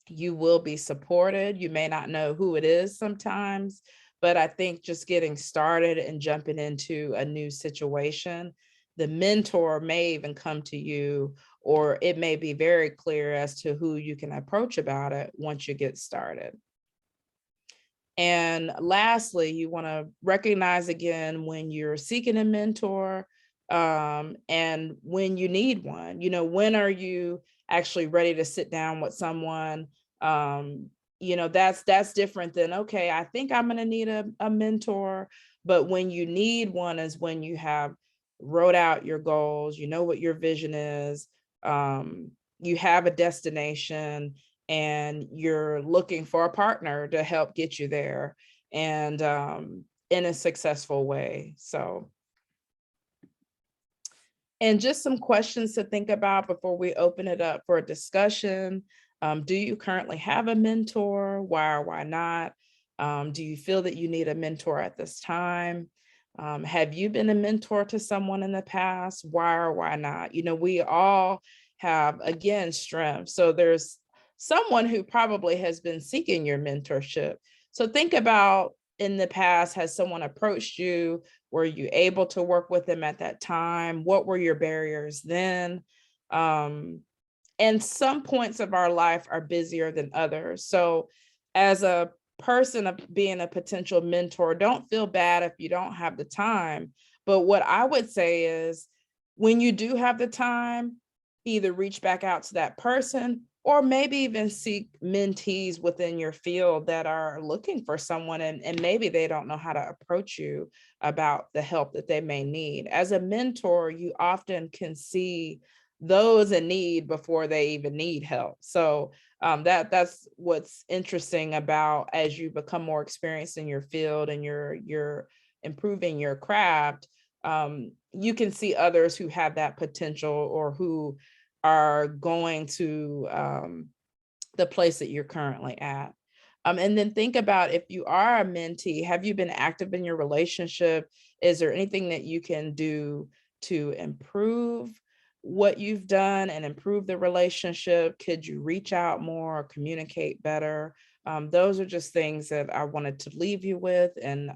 you will be supported. You may not know who it is sometimes, but I think just getting started and jumping into a new situation, the mentor may even come to you, or it may be very clear as to who you can approach about it once you get started. And lastly, you want to recognize again when you're seeking a mentor, and when you need one. When are you actually ready to sit down with someone? That's different than, okay, I think I'm going to need a mentor. But when you need one is when you have wrote out your goals, you know what your vision is, you have a destination, and you're looking for a partner to help get you there, and in a successful way. So, and just some questions to think about before we open it up for a discussion. Do you currently have a mentor? Why or why not? Do you feel that you need a mentor at this time? Have you been a mentor to someone in the past? Why or why not? We all have, again, strengths. So there's someone who probably has been seeking your mentorship. So think about, in the past, has someone approached you? Were you able to work with them at that time? What were your barriers then? And some points of our life are busier than others. So as a person of being a potential mentor, don't feel bad if you don't have the time. But what I would say is, when you do have the time, either reach back out to that person, or maybe even seek mentees within your field that are looking for someone, and maybe they don't know how to approach you about the help that they may need. As a mentor, you often can see those in need before they even need help. So that's what's interesting about, as you become more experienced in your field and you're improving your craft, you can see others who have that potential, or who are going to the place that you're currently at. And then think about, if you are a mentee, have you been active in your relationship? Is there anything that you can do to improve what you've done and improve the relationship? Could you reach out more or communicate better? Those are just things that I wanted to leave you with, and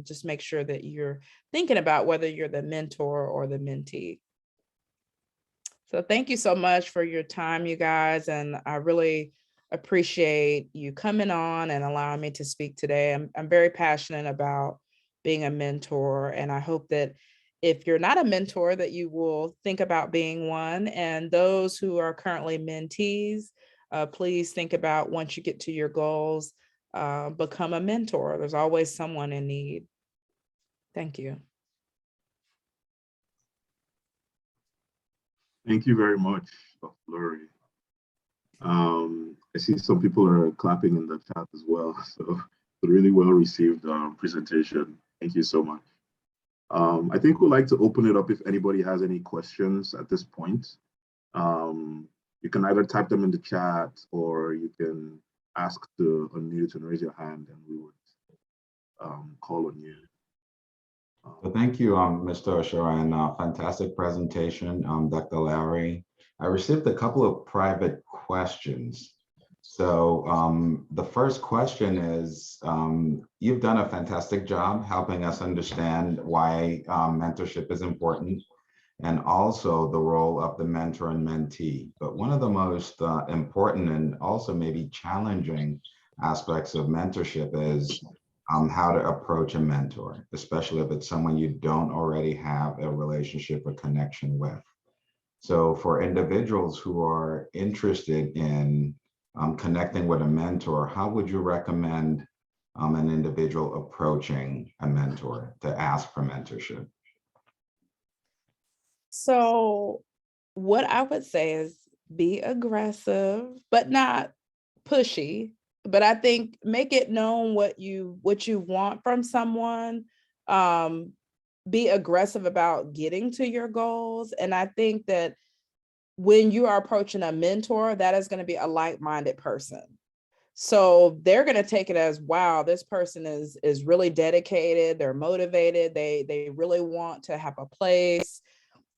just make sure that you're thinking about whether you're the mentor or the mentee. So thank you so much for your time, you guys. And I really appreciate you coming on and allowing me to speak today. I'm very passionate about being a mentor, and I hope that if you're not a mentor, that you will think about being one. And those who are currently mentees, please think about, once you get to your goals, become a mentor. There's always someone in need. Thank you. Thank you very much, Dr. Lowery. I see some people are clapping in the chat as well. So really well received presentation. Thank you so much. I think we'd like to open it up if anybody has any questions at this point. You can either type them in the chat or you can ask to unmute and raise your hand and we would call on you. So thank you, Mr. Oshora, and fantastic presentation, Dr. Lowery. I received a couple of private questions. So the first question is, you've done a fantastic job helping us understand why mentorship is important and also the role of the mentor and mentee. But one of the most important and also maybe challenging aspects of mentorship is how to approach a mentor, especially if it's someone you don't already have a relationship or connection with. So for individuals who are interested in connecting with a mentor, how would you recommend an individual approaching a mentor to ask for mentorship? So what I would say is be aggressive, but not pushy. But I think make it known what you want from someone. Be aggressive about getting to your goals. And I think that when you are approaching a mentor, that is going to be a like-minded person. So they're going to take it as, wow, this person is really dedicated. They're motivated. They really want to have a place.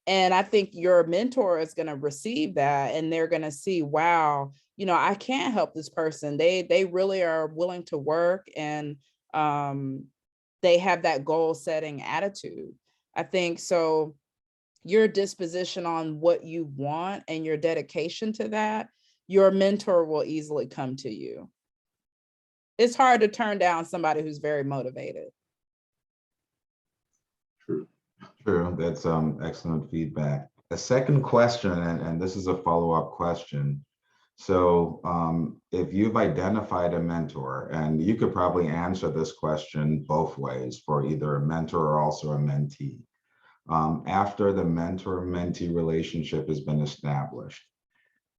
And I think your mentor is going to receive that and they're going to see, wow, you know, I can't help this person. They really are willing to work and they have that goal setting attitude. I think so. Your disposition on what you want and your dedication to that, your mentor will easily come to you. It's hard to turn down somebody who's very motivated. True. True, that's excellent feedback. The second question, and this is a follow-up question. So if you've identified a mentor, and you could probably answer this question both ways for either a mentor or also a mentee. After the mentor-mentee relationship has been established,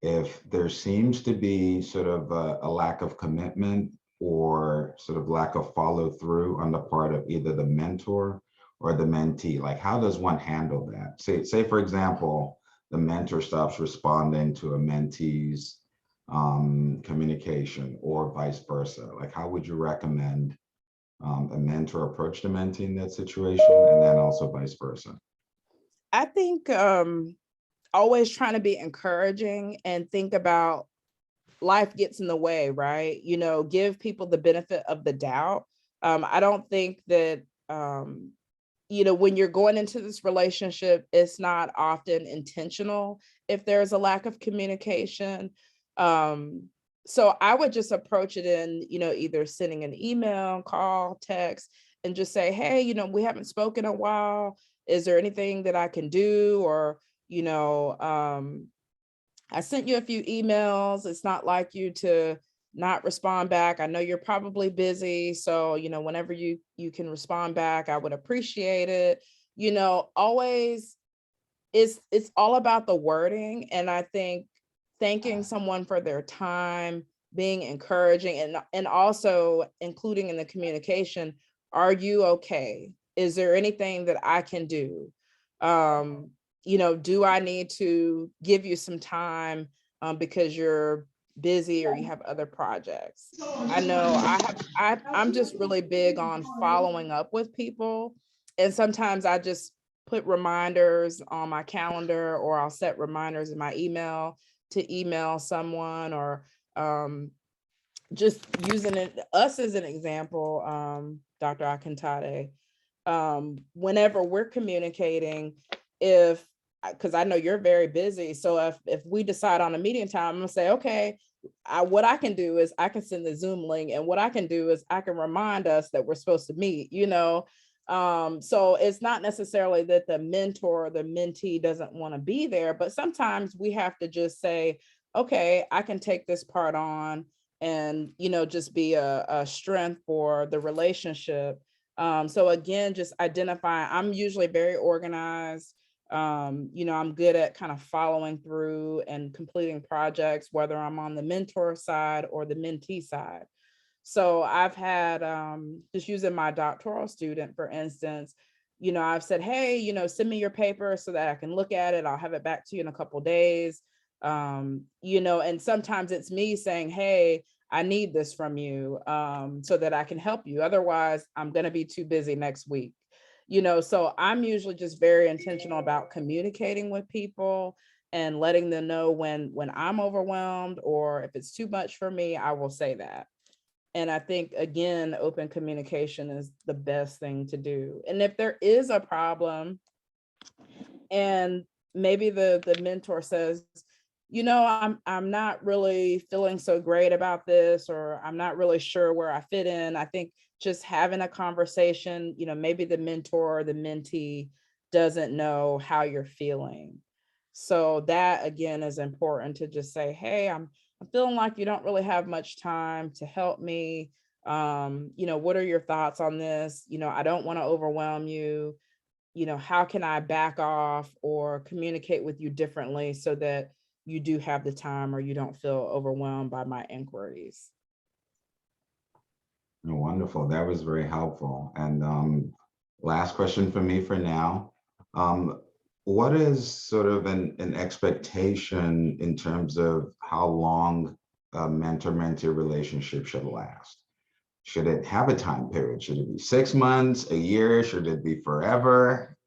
if there seems to be sort of a lack of commitment or sort of lack of follow through on the part of either the mentor or the mentee, like how does one handle that? Say for example, the mentor stops responding to a mentee's communication or vice versa. Like how would you recommend a mentor approach the mentee in that situation, and then also vice versa? I think always trying to be encouraging and think about life gets in the way, right? You know, give people the benefit of the doubt. I don't think that, you know, when you're going into this relationship, it's not often intentional if there's a lack of communication. So I would just approach it in, you know, either sending an email, call, text, and just say, hey, you know, we haven't spoken in a while. Is there anything that I can do? Or, you know, I sent you a few emails. It's not like you to not respond back. I know you're probably busy. So, you know, whenever you can respond back, I would appreciate it. You know, always it's all about the wording. And I think thanking someone for their time, being encouraging, and also including in the communication, are you okay? Is there anything that I can do? You know, do I need to give you some time because you're busy or you have other projects? I know I'm just really big on following up with people. And sometimes I just put reminders on my calendar, or I'll set reminders in my email to email someone, or just using us as an example, Dr. Akintade, whenever we're communicating, because I know you're very busy. So if we decide on a meeting time, I'm gonna say, okay, what I can do is I can send the Zoom link, and what I can do is I can remind us that we're supposed to meet, you know. So it's not necessarily that the mentor or the mentee doesn't want to be there, but sometimes we have to just say, okay, I can take this part on and, you know, just be a strength for the relationship. So again, just identify, I'm usually very organized. You know, I'm good at kind of following through and completing projects, whether I'm on the mentor side or the mentee side. So I've had, just using my doctoral student, for instance, I've said, hey, send me your paper so that I can look at it. I'll have it back to you in a couple of days. And sometimes it's me saying, hey, I need this from you so that I can help you. Otherwise, I'm going to be too busy next week. So I'm usually just very intentional about communicating with people and letting them know when I'm overwhelmed, or if it's too much for me, I will say that. And I think, again, open communication is the best thing to do. And if there is a problem and maybe the mentor says, I'm not really feeling so great about this, or I'm not really sure where I fit in. I think just having a conversation, maybe the mentor or the mentee doesn't know how you're feeling. So that, again, is important to just say, hey, I'm feeling like you don't really have much time to help me. What are your thoughts on this? I don't want to overwhelm you. How can I back off or communicate with you differently so that you do have the time or you don't feel overwhelmed by my inquiries? Wonderful. That was very helpful. And last question for me for now. What is sort of an expectation in terms of how long a mentor-mentee relationship should last? Should it have a time period? Should it be 6 months, a year? Should it be forever?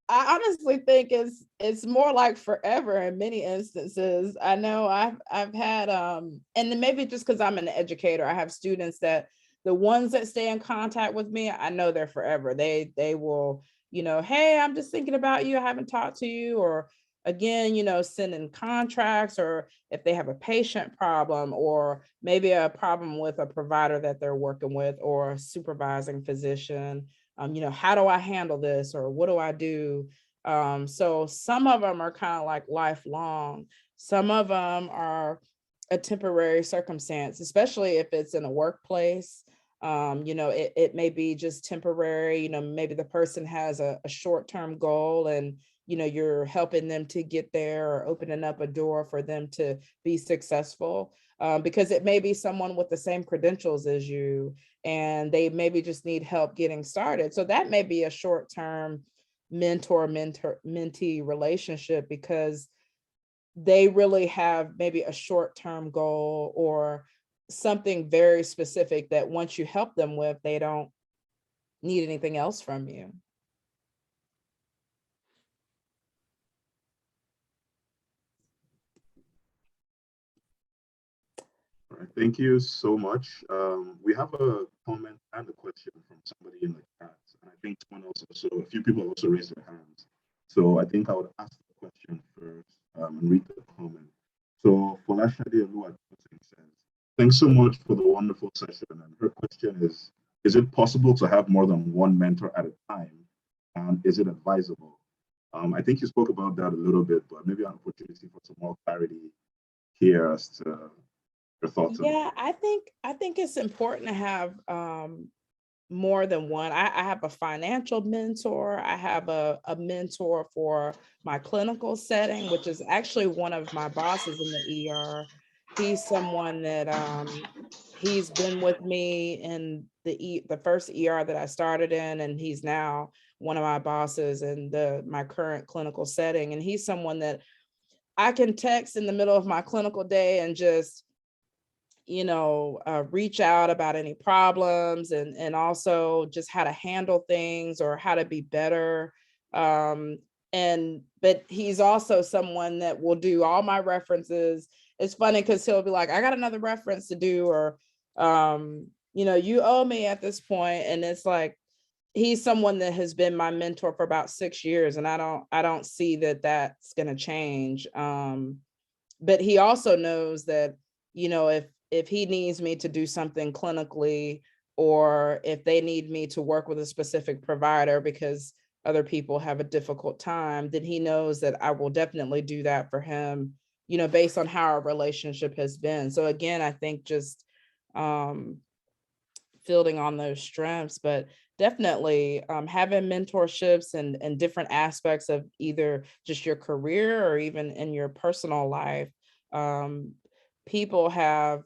I honestly think it's more like forever in many instances. I know I've had and then maybe just because I'm an educator, I have students that the ones that stay in contact with me, I know they're forever. They will, hey, I'm just thinking about you. I haven't talked to you, or again, sending contracts, or if they have a patient problem, or maybe a problem with a provider that they're working with, or a supervising physician. How do I handle this, or what do I do? So some of them are kind of like lifelong. Some of them are a temporary circumstance, especially if it's in a workplace. It may be just temporary. Maybe the person has a short-term goal, and you're helping them to get there, or opening up a door for them to be successful, because it may be someone with the same credentials as you, and they maybe just need help getting started. So that may be a short-term mentee relationship, because they really have maybe a short-term goal or something very specific that once you help them with, they don't need anything else from you. All right, thank you so much. We have a comment and a question from somebody in the chat, and I think someone else also, a few people also raised their hands. So I think I would ask the question first and read the comment. So Folashade Oluwajosin says, thanks so much for the wonderful session. And her question is it possible to have more than one mentor at a time? And is it advisable? I think you spoke about that a little bit, but maybe an opportunity for some more clarity here as to your thoughts on it. Yeah, I think it's important to have more than one. I have a financial mentor. I have a mentor for my clinical setting, which is actually one of my bosses in the ER. He's someone that he's been with me in the first ER that I started in, and he's now one of my bosses in my current clinical setting. And he's someone that I can text in the middle of my clinical day and just reach out about any problems, and also just how to handle things or how to be better. But he's also someone that will do all my references. It's funny because he'll be like, I got another reference to do, or, you owe me at this point. And it's like, he's someone that has been my mentor for about 6 years, and I don't see that that's going to change. But he also knows that, if he needs me to do something clinically, or if they need me to work with a specific provider because other people have a difficult time, then he knows that I will definitely do that for him, based on how our relationship has been. So again, I think just building on those strengths, but definitely having mentorships and different aspects of either just your career or even in your personal life. People have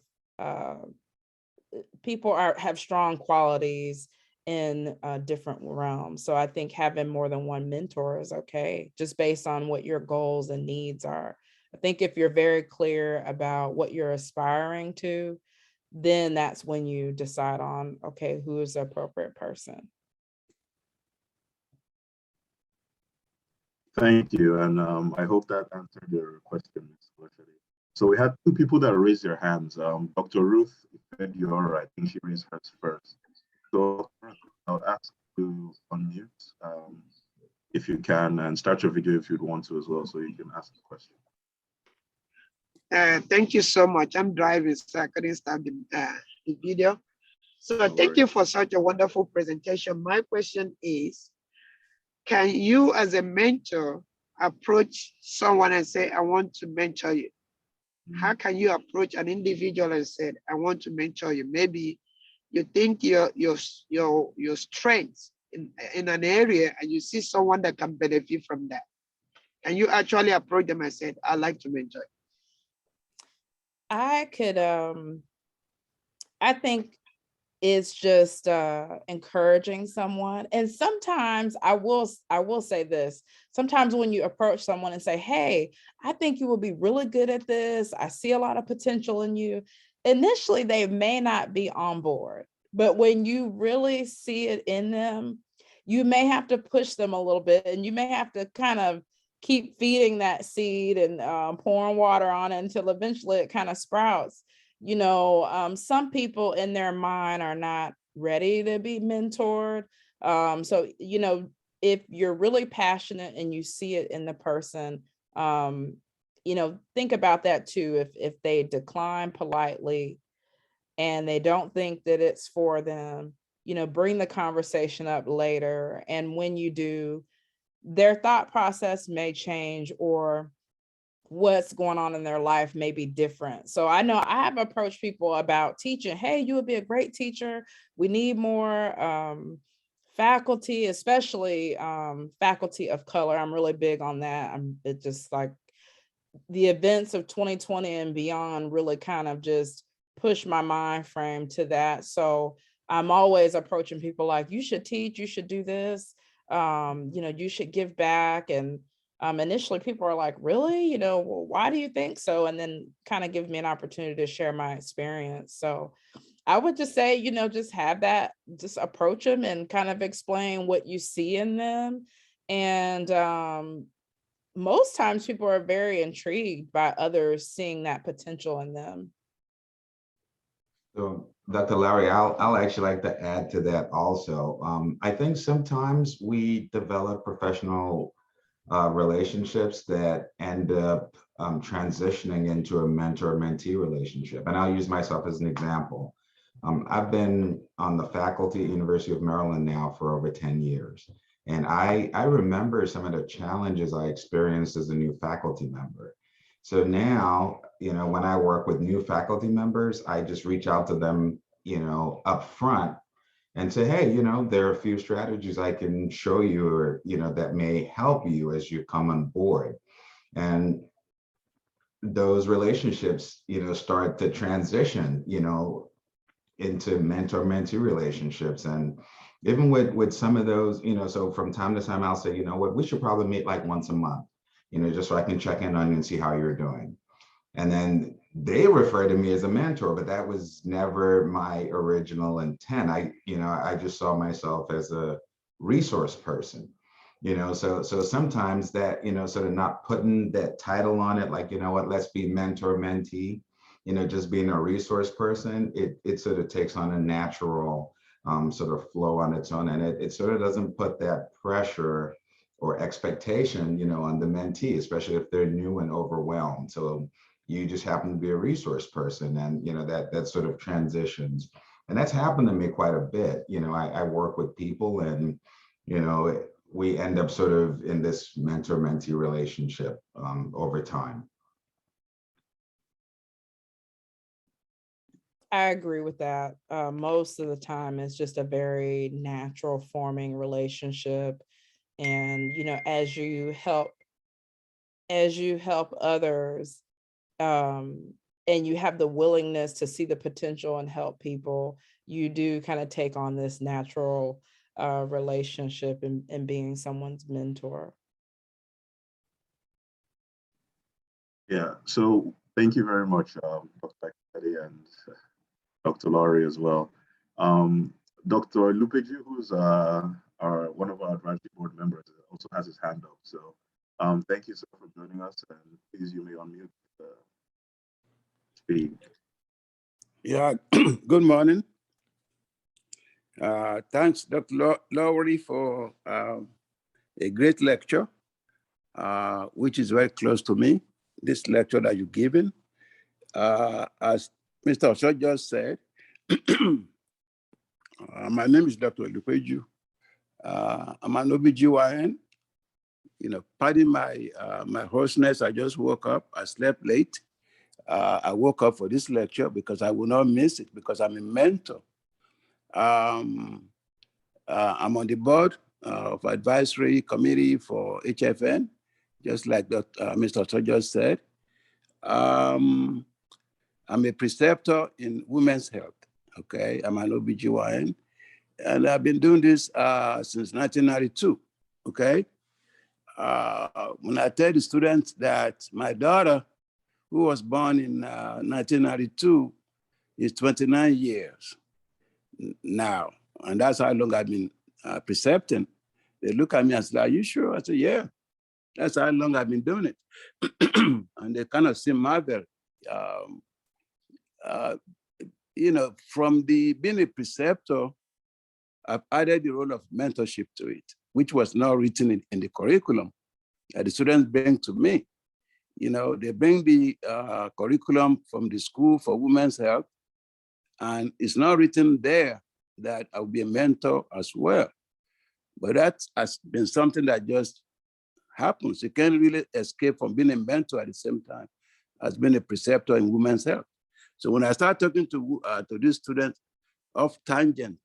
strong qualities, in different realms. So I think having more than one mentor is okay, just based on what your goals and needs are. I think if you're very clear about what you're aspiring to, then that's when you decide on, okay, who is the appropriate person. Thank you. And I hope that answered your question, Ms. Felicity. So we had two people that raised their hands. Dr. Ruth, Yvette, I think she raised hers first. So I'll ask you to unmute if you can, and start your video if you'd want to as well, so you can ask the question. Thank you so much. I'm driving, so I couldn't start the video. So thank you for such a wonderful presentation. My question is, can you as a mentor approach someone and say, I want to mentor you? How can you approach an individual and say, I want to mentor you? Maybe you think your strengths in an area and you see someone that can benefit from that. And you actually approach them and say, I'd like to mentor you. I could, I think it's just encouraging someone. And sometimes I will say this, sometimes when you approach someone and say, hey, I think you will be really good at this, I see a lot of potential in you, initially they may not be on board, but when you really see it in them, you may have to push them a little bit, and you may have to kind of keep feeding that seed and pouring water on it until eventually it kind of sprouts. You know, some people in their mind are not ready to be mentored. So, you know, if you're really passionate and you see it in the person, you know, think about that too. If they decline politely and they don't think that it's for them, you know, bring the conversation up later. And when you do, their thought process may change, or what's going on in their life may be different. So I know I have approached people about teaching. Hey, you would be a great teacher. We need more faculty, especially faculty of color. I'm really big on that. It just like the events of 2020 and beyond really kind of just push my mind frame to that. So I'm always approaching people like, you should teach, you should do this. You know, you should give back. And initially people are like, really, you know, well, why do you think so? And then kind of give me an opportunity to share my experience. So I would just say, you know, just have that, just approach them and kind of explain what you see in them. And most times people are very intrigued by others seeing that potential in them. So, Dr. Lowery, I'll actually like to add to that also. I think sometimes we develop professional relationships that end up transitioning into a mentor-mentee relationship. And I'll use myself as an example. I've been on the faculty at University of Maryland now for over 10 years. And I remember some of the challenges I experienced as a new faculty member. So now, you know, when I work with new faculty members, I just reach out to them, you know, up front and say, hey, you know, there are a few strategies I can show you, or, you know, that may help you as you come on board. And those relationships, you know, start to transition, you know, into mentor-mentee relationships. And even with some of those, you know, so from time to time, I'll say, you know what, we should probably meet like once a month, you know, just so I can check in on you and see how you're doing. And then they refer to me as a mentor, but that was never my original intent. I just saw myself as a resource person, you know, so sometimes that, you know, sort of not putting that title on it, like, you know what, let's be mentor-mentee, you know, just being a resource person, it sort of takes on a natural sort of flow on its own. And it sort of doesn't put that pressure or expectation, you know, on the mentee, especially if they're new and overwhelmed. So you just happen to be a resource person, and, you know, that sort of transitions. And that's happened to me quite a bit. You know, I work with people, and, you know, we end up sort of in this mentor-mentee relationship over time. I agree with that. Most of the time, it's just a very natural forming relationship. And, you know, as you help others, and you have the willingness to see the potential and help people, you do kind of take on this natural relationship and being someone's mentor. Yeah, so thank you very much, Dr. Kennedy and Dr. Lowery as well. Dr. Lupeju, who's one of our advisory board members, also has his hand up. So thank you, sir, for joining us, and please, you may unmute speak. Yeah, good morning. Thanks, Dr. Lowery, for a great lecture, which is very close to me, this lecture that you've given. As Mr. Osho just said, my name is Dr. Lupeju. I'm an OBGYN. Pardon my hoarseness, I just woke up. I slept late. I woke up for this lecture because I will not miss it because I'm a mentor. I'm on the board of advisory committee for HFN, just like Mr. Osho just said. I'm a preceptor in women's health, okay? I'm an OBGYN, and I've been doing this since 1992, okay? When I tell the students that my daughter, who was born in 1992, is 29 years now, and that's how long I've been precepting. They look at me and say, "Are you sure?" I say, "Yeah, that's how long I've been doing it." And they kind of seem marveled. From being a preceptor, I've added the role of mentorship to it, which was not written in the curriculum that the students bring to me. They bring the curriculum from the School for Women's Health, and it's not written there that I'll be a mentor as well. But that has been something that just happens. You can't really escape from being a mentor at the same time as being a preceptor in women's health. So when I start talking to these students off tangent,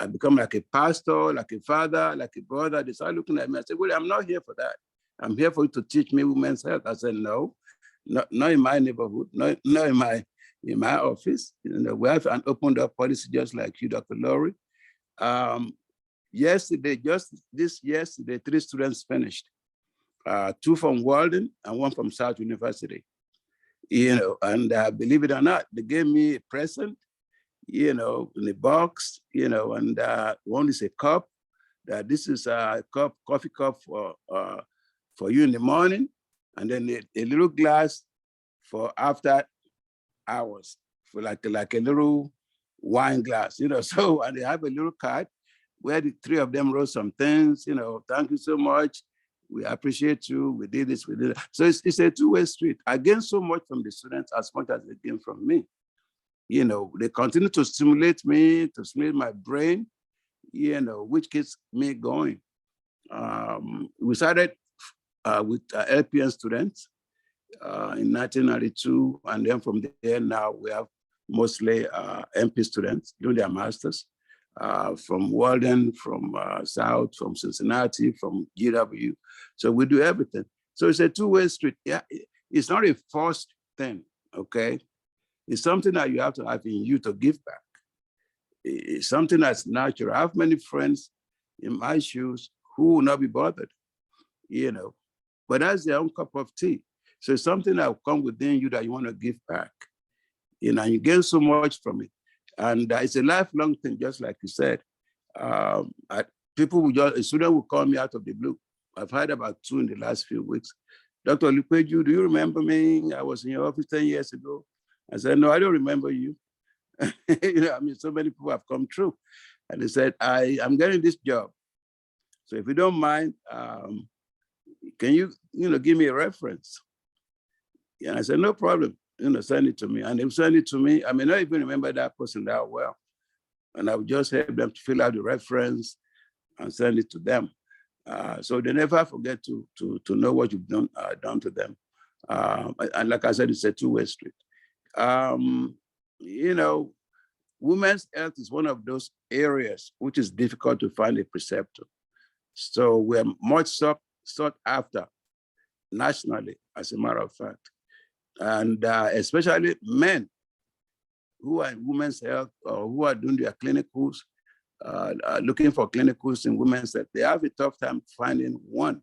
I become like a pastor, like a father, like a brother. They start looking at me and say, "Well, I'm not here for that. I'm here for you to teach me women's health." I said, "No, not in my neighborhood, not in my office. We have an open door policy just like you, Dr. Lowery." Yesterday, 3 students finished, 2 from Walden and 1 from South University. And believe it or not, they gave me a present, in a box, and one is a cup. That this is a coffee cup for you in the morning, and then a little glass for after hours, for like a little wine glass, So, and they have a little card where the 3 of them wrote some things, "Thank you so much. We appreciate you. We did this, we did that." So it's a two-way street. I gain so much from the students as much as they gain from me. They continue to stimulate me, to stimulate my brain, which keeps me going. We started with LPN students in 1992, and then from there now we have mostly MP students doing their masters from Walden, from South, from Cincinnati, from GW. So we do everything. So it's a two-way street. Yeah, it's not a forced thing, okay? It's something that you have to have in you to give back. It's something that's natural. I have many friends in my shoes who will not be bothered, but that's their own cup of tea. So it's something that will come within you that you want to give back, and you gain so much from it. And it's a lifelong thing, just like you said. A student will call me out of the blue. I've had about 2 in the last few weeks. "Dr. Lupeju, do you remember me? I was in your office 10 years ago. I said, "No, I don't remember you." So many people have come through. And they said, I'm getting this job. So if you don't mind, can you, give me a reference? And I said, "No problem. Send it to me." And they send it to me. I may not even remember that person that well. And I would just help them to fill out the reference and send it to them. So they never forget to know what you've done to them. And like I said, it's a two-way street. Women's health is one of those areas which is difficult to find a preceptor. So we're much sought after nationally, as a matter of fact. And especially men who are in women's health or who are doing their clinicals, looking for clinicals in women's health, they have a tough time finding one.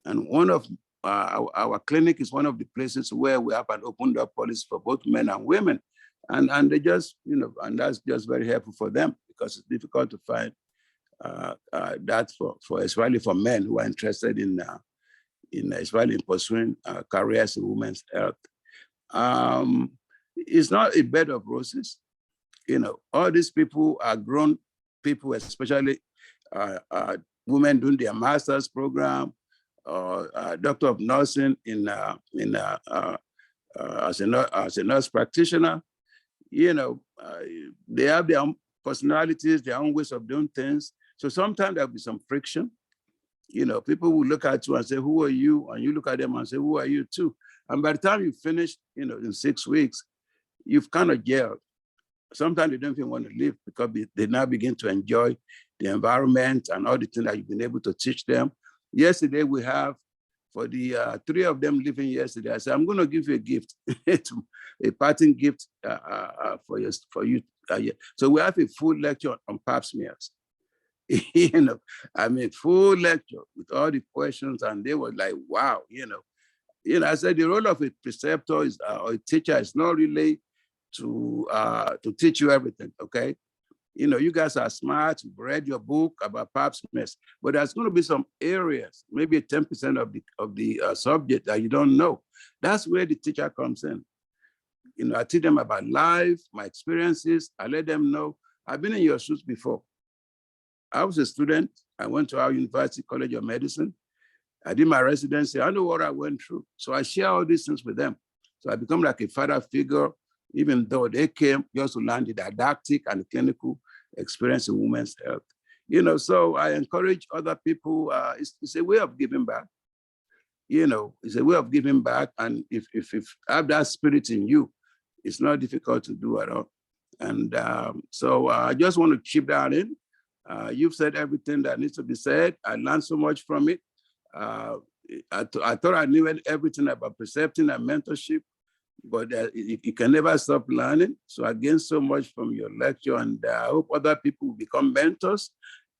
And one of our clinic is one of the places where we have an open door policy for both men and women. And they just, and that's just very helpful for them because it's difficult to find that for especially for men who are interested in especially in pursuing careers in women's health. It's not a bed of roses. All these people are grown people, especially women doing their master's program, or doctor of nursing as a nurse practitioner. They have their own personalities, their own ways of doing things. So sometimes there'll be some friction. People will look at you and say, "Who are you?" And you look at them and say, "Who are you too?" And by the time you finish, in 6 weeks, you've kind of gelled. Sometimes they don't even want to leave because they now begin to enjoy the environment and all the things that you've been able to teach them. Yesterday, we have, for the 3 of them leaving yesterday, I said, "I'm going to give you a gift, a parting gift for you. So we have a full lecture on pap smears. Full lecture with all the questions, and they were like, "Wow, I said the role of a preceptor or a teacher is not really to teach you everything, okay? You guys are smart, you've read your book about pap smears, but there's going to be some areas, maybe 10% of the subject that you don't know. That's where the teacher comes in. I teach them about life, my experiences. I let them know I've been in your shoes before. I was a student. I went to our University College of Medicine. I did my residency. I know what I went through. So I share all these things with them. So I become like a father figure, even though they came just to learn the didactic and the clinical experience in women's health. So I encourage other people. It's a way of giving back. It's a way of giving back. And if you have that spirit in you, it's not difficult to do at all. And so I just want to chip that in. You've said everything that needs to be said. I learned so much from it. I thought I knew everything about precepting and mentorship, but you can never stop learning. So I gained so much from your lecture, and I hope other people will become mentors.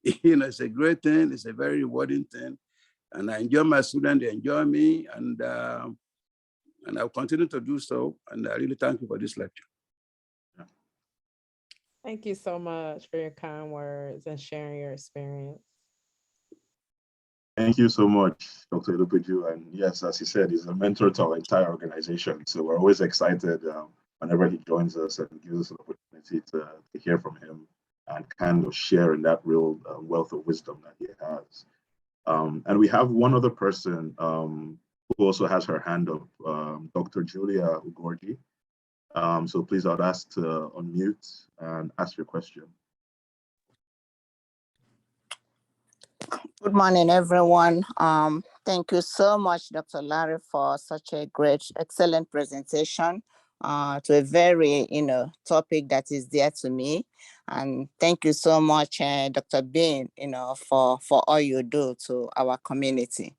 It's a great thing. It's a very rewarding thing. And I enjoy my students, they enjoy me, and I'll continue to do so. And I really thank you for this lecture. Thank you so much for your kind words and sharing your experience. Thank you so much, Dr. Ilupeju. And yes, as he said, he's a mentor to our entire organization. So we're always excited whenever he joins us and gives us an opportunity to hear from him and kind of share in that real wealth of wisdom that he has. And we have one other person who also has her hand up, Dr. Julia Ugorji. So please, I'd ask to unmute and ask your question. Good morning, everyone. Thank you so much, Dr. Larry, for such a great, excellent presentation to a very, topic that is dear to me. And thank you so much, Dr. Bean, for all you do to our community.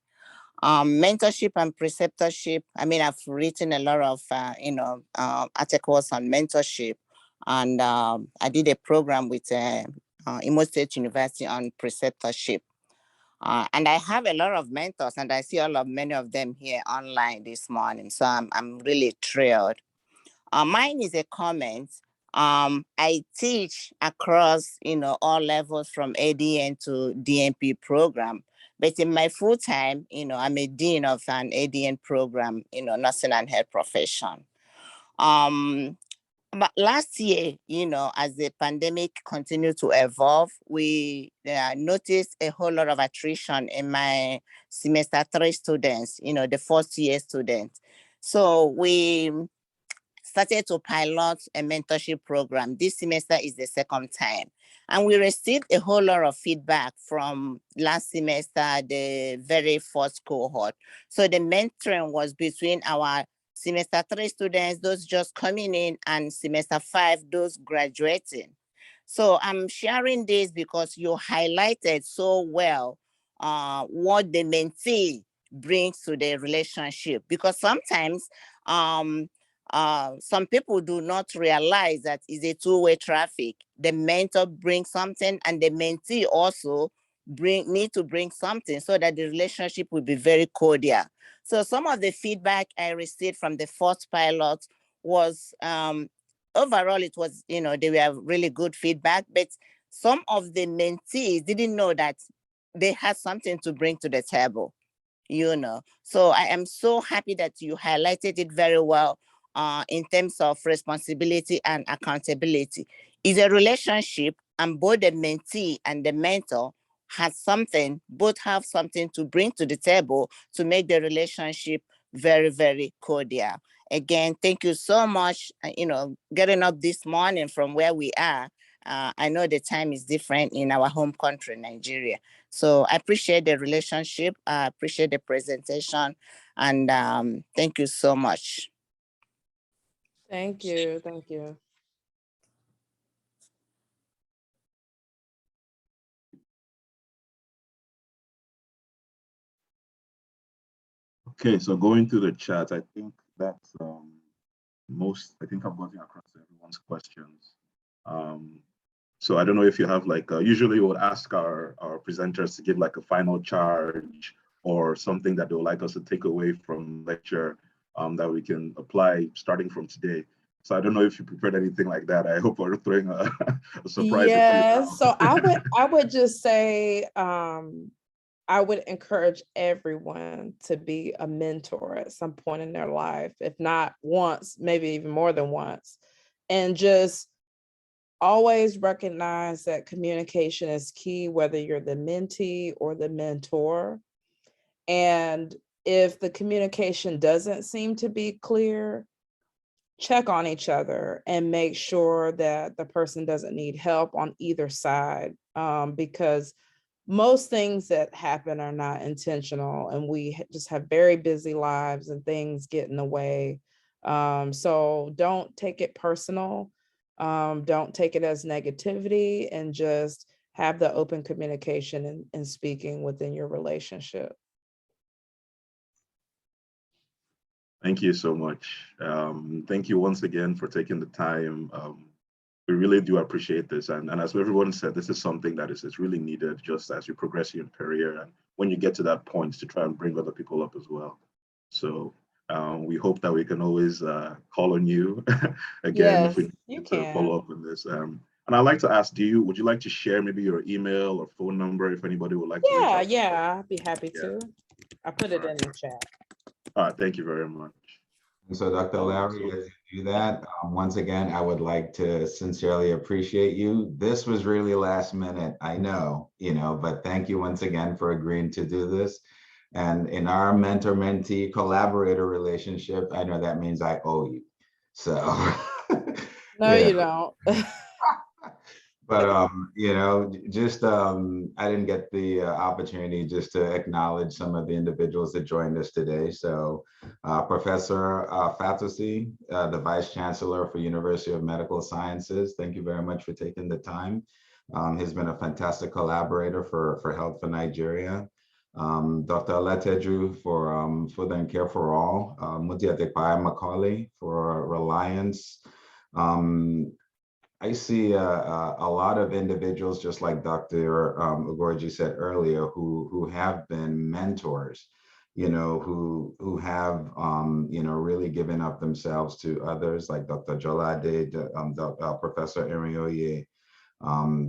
Mentorship and preceptorship. I've written a lot of, articles on mentorship, and I did a program with Imo State University on preceptorship. And I have a lot of mentors, and I see many of them here online this morning. So I'm really thrilled. Mine is a comment. I teach across, all levels from ADN to DNP program. But in my full time, I'm a dean of an ADN program, nursing and health profession. But last year, as the pandemic continued to evolve, we noticed a whole lot of attrition in my semester 3 students, the first year students. So we started to pilot a mentorship program. This semester is the second time. And we received a whole lot of feedback from last semester, the very first cohort. So the mentoring was between our semester 3 students, those just coming in, and semester 5, those graduating. So I'm sharing this because you highlighted so well what the mentee brings to the relationship. Because sometimes some people do not realize that it's a two-way traffic. The mentor brings something and the mentee also need to bring something so that the relationship will be very cordial. So some of the feedback I received from the first pilot was overall it was, they were really good feedback, but some of the mentees didn't know that they had something to bring to the table. So I am so happy that you highlighted it very well in terms of responsibility and accountability. It's a relationship, and both the mentee and the mentor both have something to bring to the table to make the relationship very, very cordial. Again, thank you so much. Getting up this morning from where we are, I know the time is different in our home country, Nigeria. So I appreciate the relationship. I appreciate the presentation. And thank you so much. Thank you. Thank you. Okay, so going through the chat, I think that's I think I've gotten across everyone's questions. So I don't know if you have usually we would ask our presenters to give like a final charge or something that they would like us to take away from lecture that we can apply starting from today. So I don't know if you prepared anything like that. I hope we're throwing a surprise. Yeah, so I would just say, I would encourage everyone to be a mentor at some point in their life, if not once, maybe even more than once. And just always recognize that communication is key, whether you're the mentee or the mentor. And if the communication doesn't seem to be clear, check on each other and make sure that the person doesn't need help on either side, because most things that happen are not intentional, and we just have very busy lives and things get in the way. So don't take it personal. Don't take it as negativity, and just have the open communication and speaking within your relationship. Thank you so much. Thank you once again for taking the time. We really do appreciate this. And as everyone said, this is something that is really needed just as you progress in your career and when you get to that point to try and bring other people up as well. So we hope that we can always call on you again if we need to follow up on this. And I'd like to ask, would you like to share maybe your email or phone number if anybody would like to reach out? Yeah, I'd be happy to. I put it in the chat. All right, thank you very much. And so Dr. Lowery, as you do that, once again, I would like to sincerely appreciate you. This was really last minute, I know, but thank you once again for agreeing to do this. And in our mentor-mentee collaborator relationship, I know that means I owe you. So. No, you don't. But, just I didn't get the opportunity just to acknowledge some of the individuals that joined us today. So Professor Fatosi, the Vice Chancellor for University of Medical Sciences, thank you very much for taking the time. He's been a fantastic collaborator for Health for Nigeria. Dr. Alateju for Food and Care for All, Mutia Dekpaya Macaulay for Reliance. I see a lot of individuals, just like Dr. Ugorji said earlier, who have been mentors, who have, really given up themselves to others, like Dr. Jolade, Professor Erioye,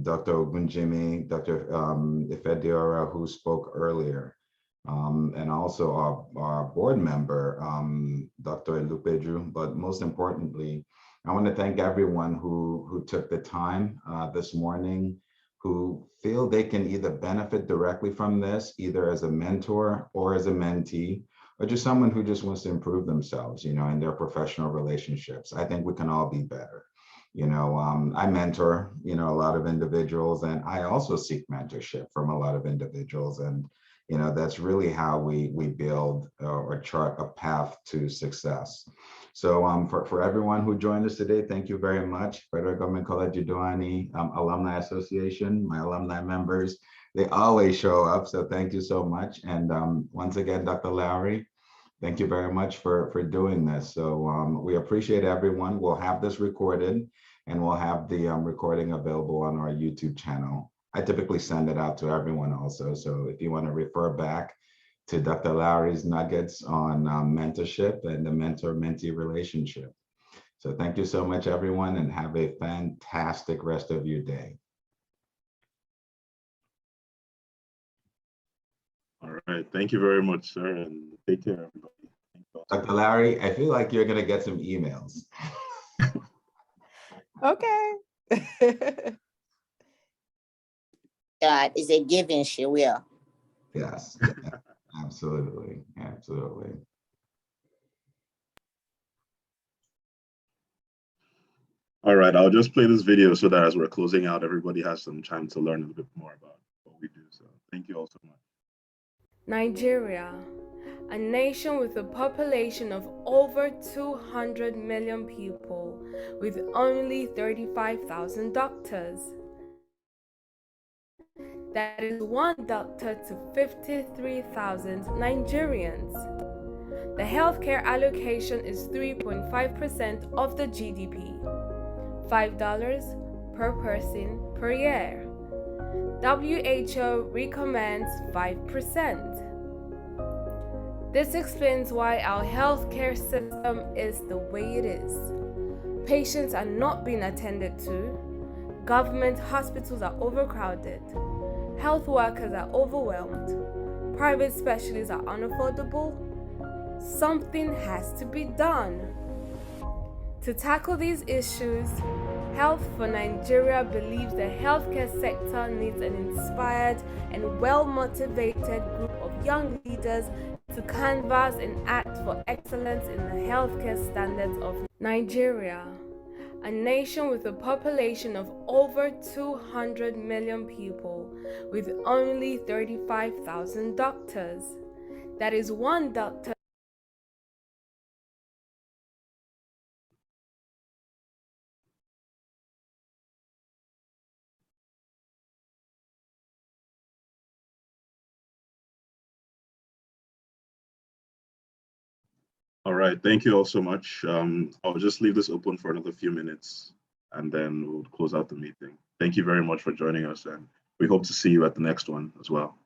Dr. Ogunjimi, Dr. Yvette, who spoke earlier, and also our board member, Dr. Lupeju, but most importantly, I want to thank everyone who took the time this morning, who feel they can either benefit directly from this, either as a mentor or as a mentee, or just someone who just wants to improve themselves, in their professional relationships. I think we can all be better. I mentor, a lot of individuals, and I also seek mentorship from a lot of individuals. And, that's really how we build or chart a path to success. So for everyone who joined us today, thank you very much. Federal Government College Udoani Alumni Association, my alumni members, they always show up. So thank you so much. And once again, Dr. Lowery, Thank you very much for doing this. So we appreciate everyone. We'll have this recorded and we'll have the recording available on our YouTube channel. I typically send it out to everyone also. So if you want to refer back to Dr. Lowery's nuggets on mentorship and the mentor-mentee relationship. So thank you so much, everyone, and have a fantastic rest of your day. All right. Thank you very much, sir, and take care, everybody. Dr. Lowery, I feel like you're going to get some emails. Okay. God is a given, she will. Yes, absolutely, absolutely. All right, I'll just play this video so that as we're closing out, everybody has some time to learn a little bit more about what we do. So thank you all so much. Nigeria, a nation with a population of over 200 million people, with only 35,000 doctors. That is one doctor to 53,000 Nigerians. The healthcare allocation is 3.5% of the GDP, $5 per person per year. WHO recommends 5%. This explains why our healthcare system is the way it is. Patients are not being attended to. Government hospitals are overcrowded. Health workers are overwhelmed. Private specialists are unaffordable. Something has to be done. To tackle these issues, Health for Nigeria believes the healthcare sector needs an inspired and well-motivated group of young leaders to canvass and act for excellence in the healthcare standards of Nigeria, a nation with a population of over 200 million people, with only 35,000 doctors. That is one doctor. All right, thank you all so much. I'll just leave this open for another few minutes and then we'll close out the meeting. Thank you very much for joining us, and we hope to see you at the next one as well.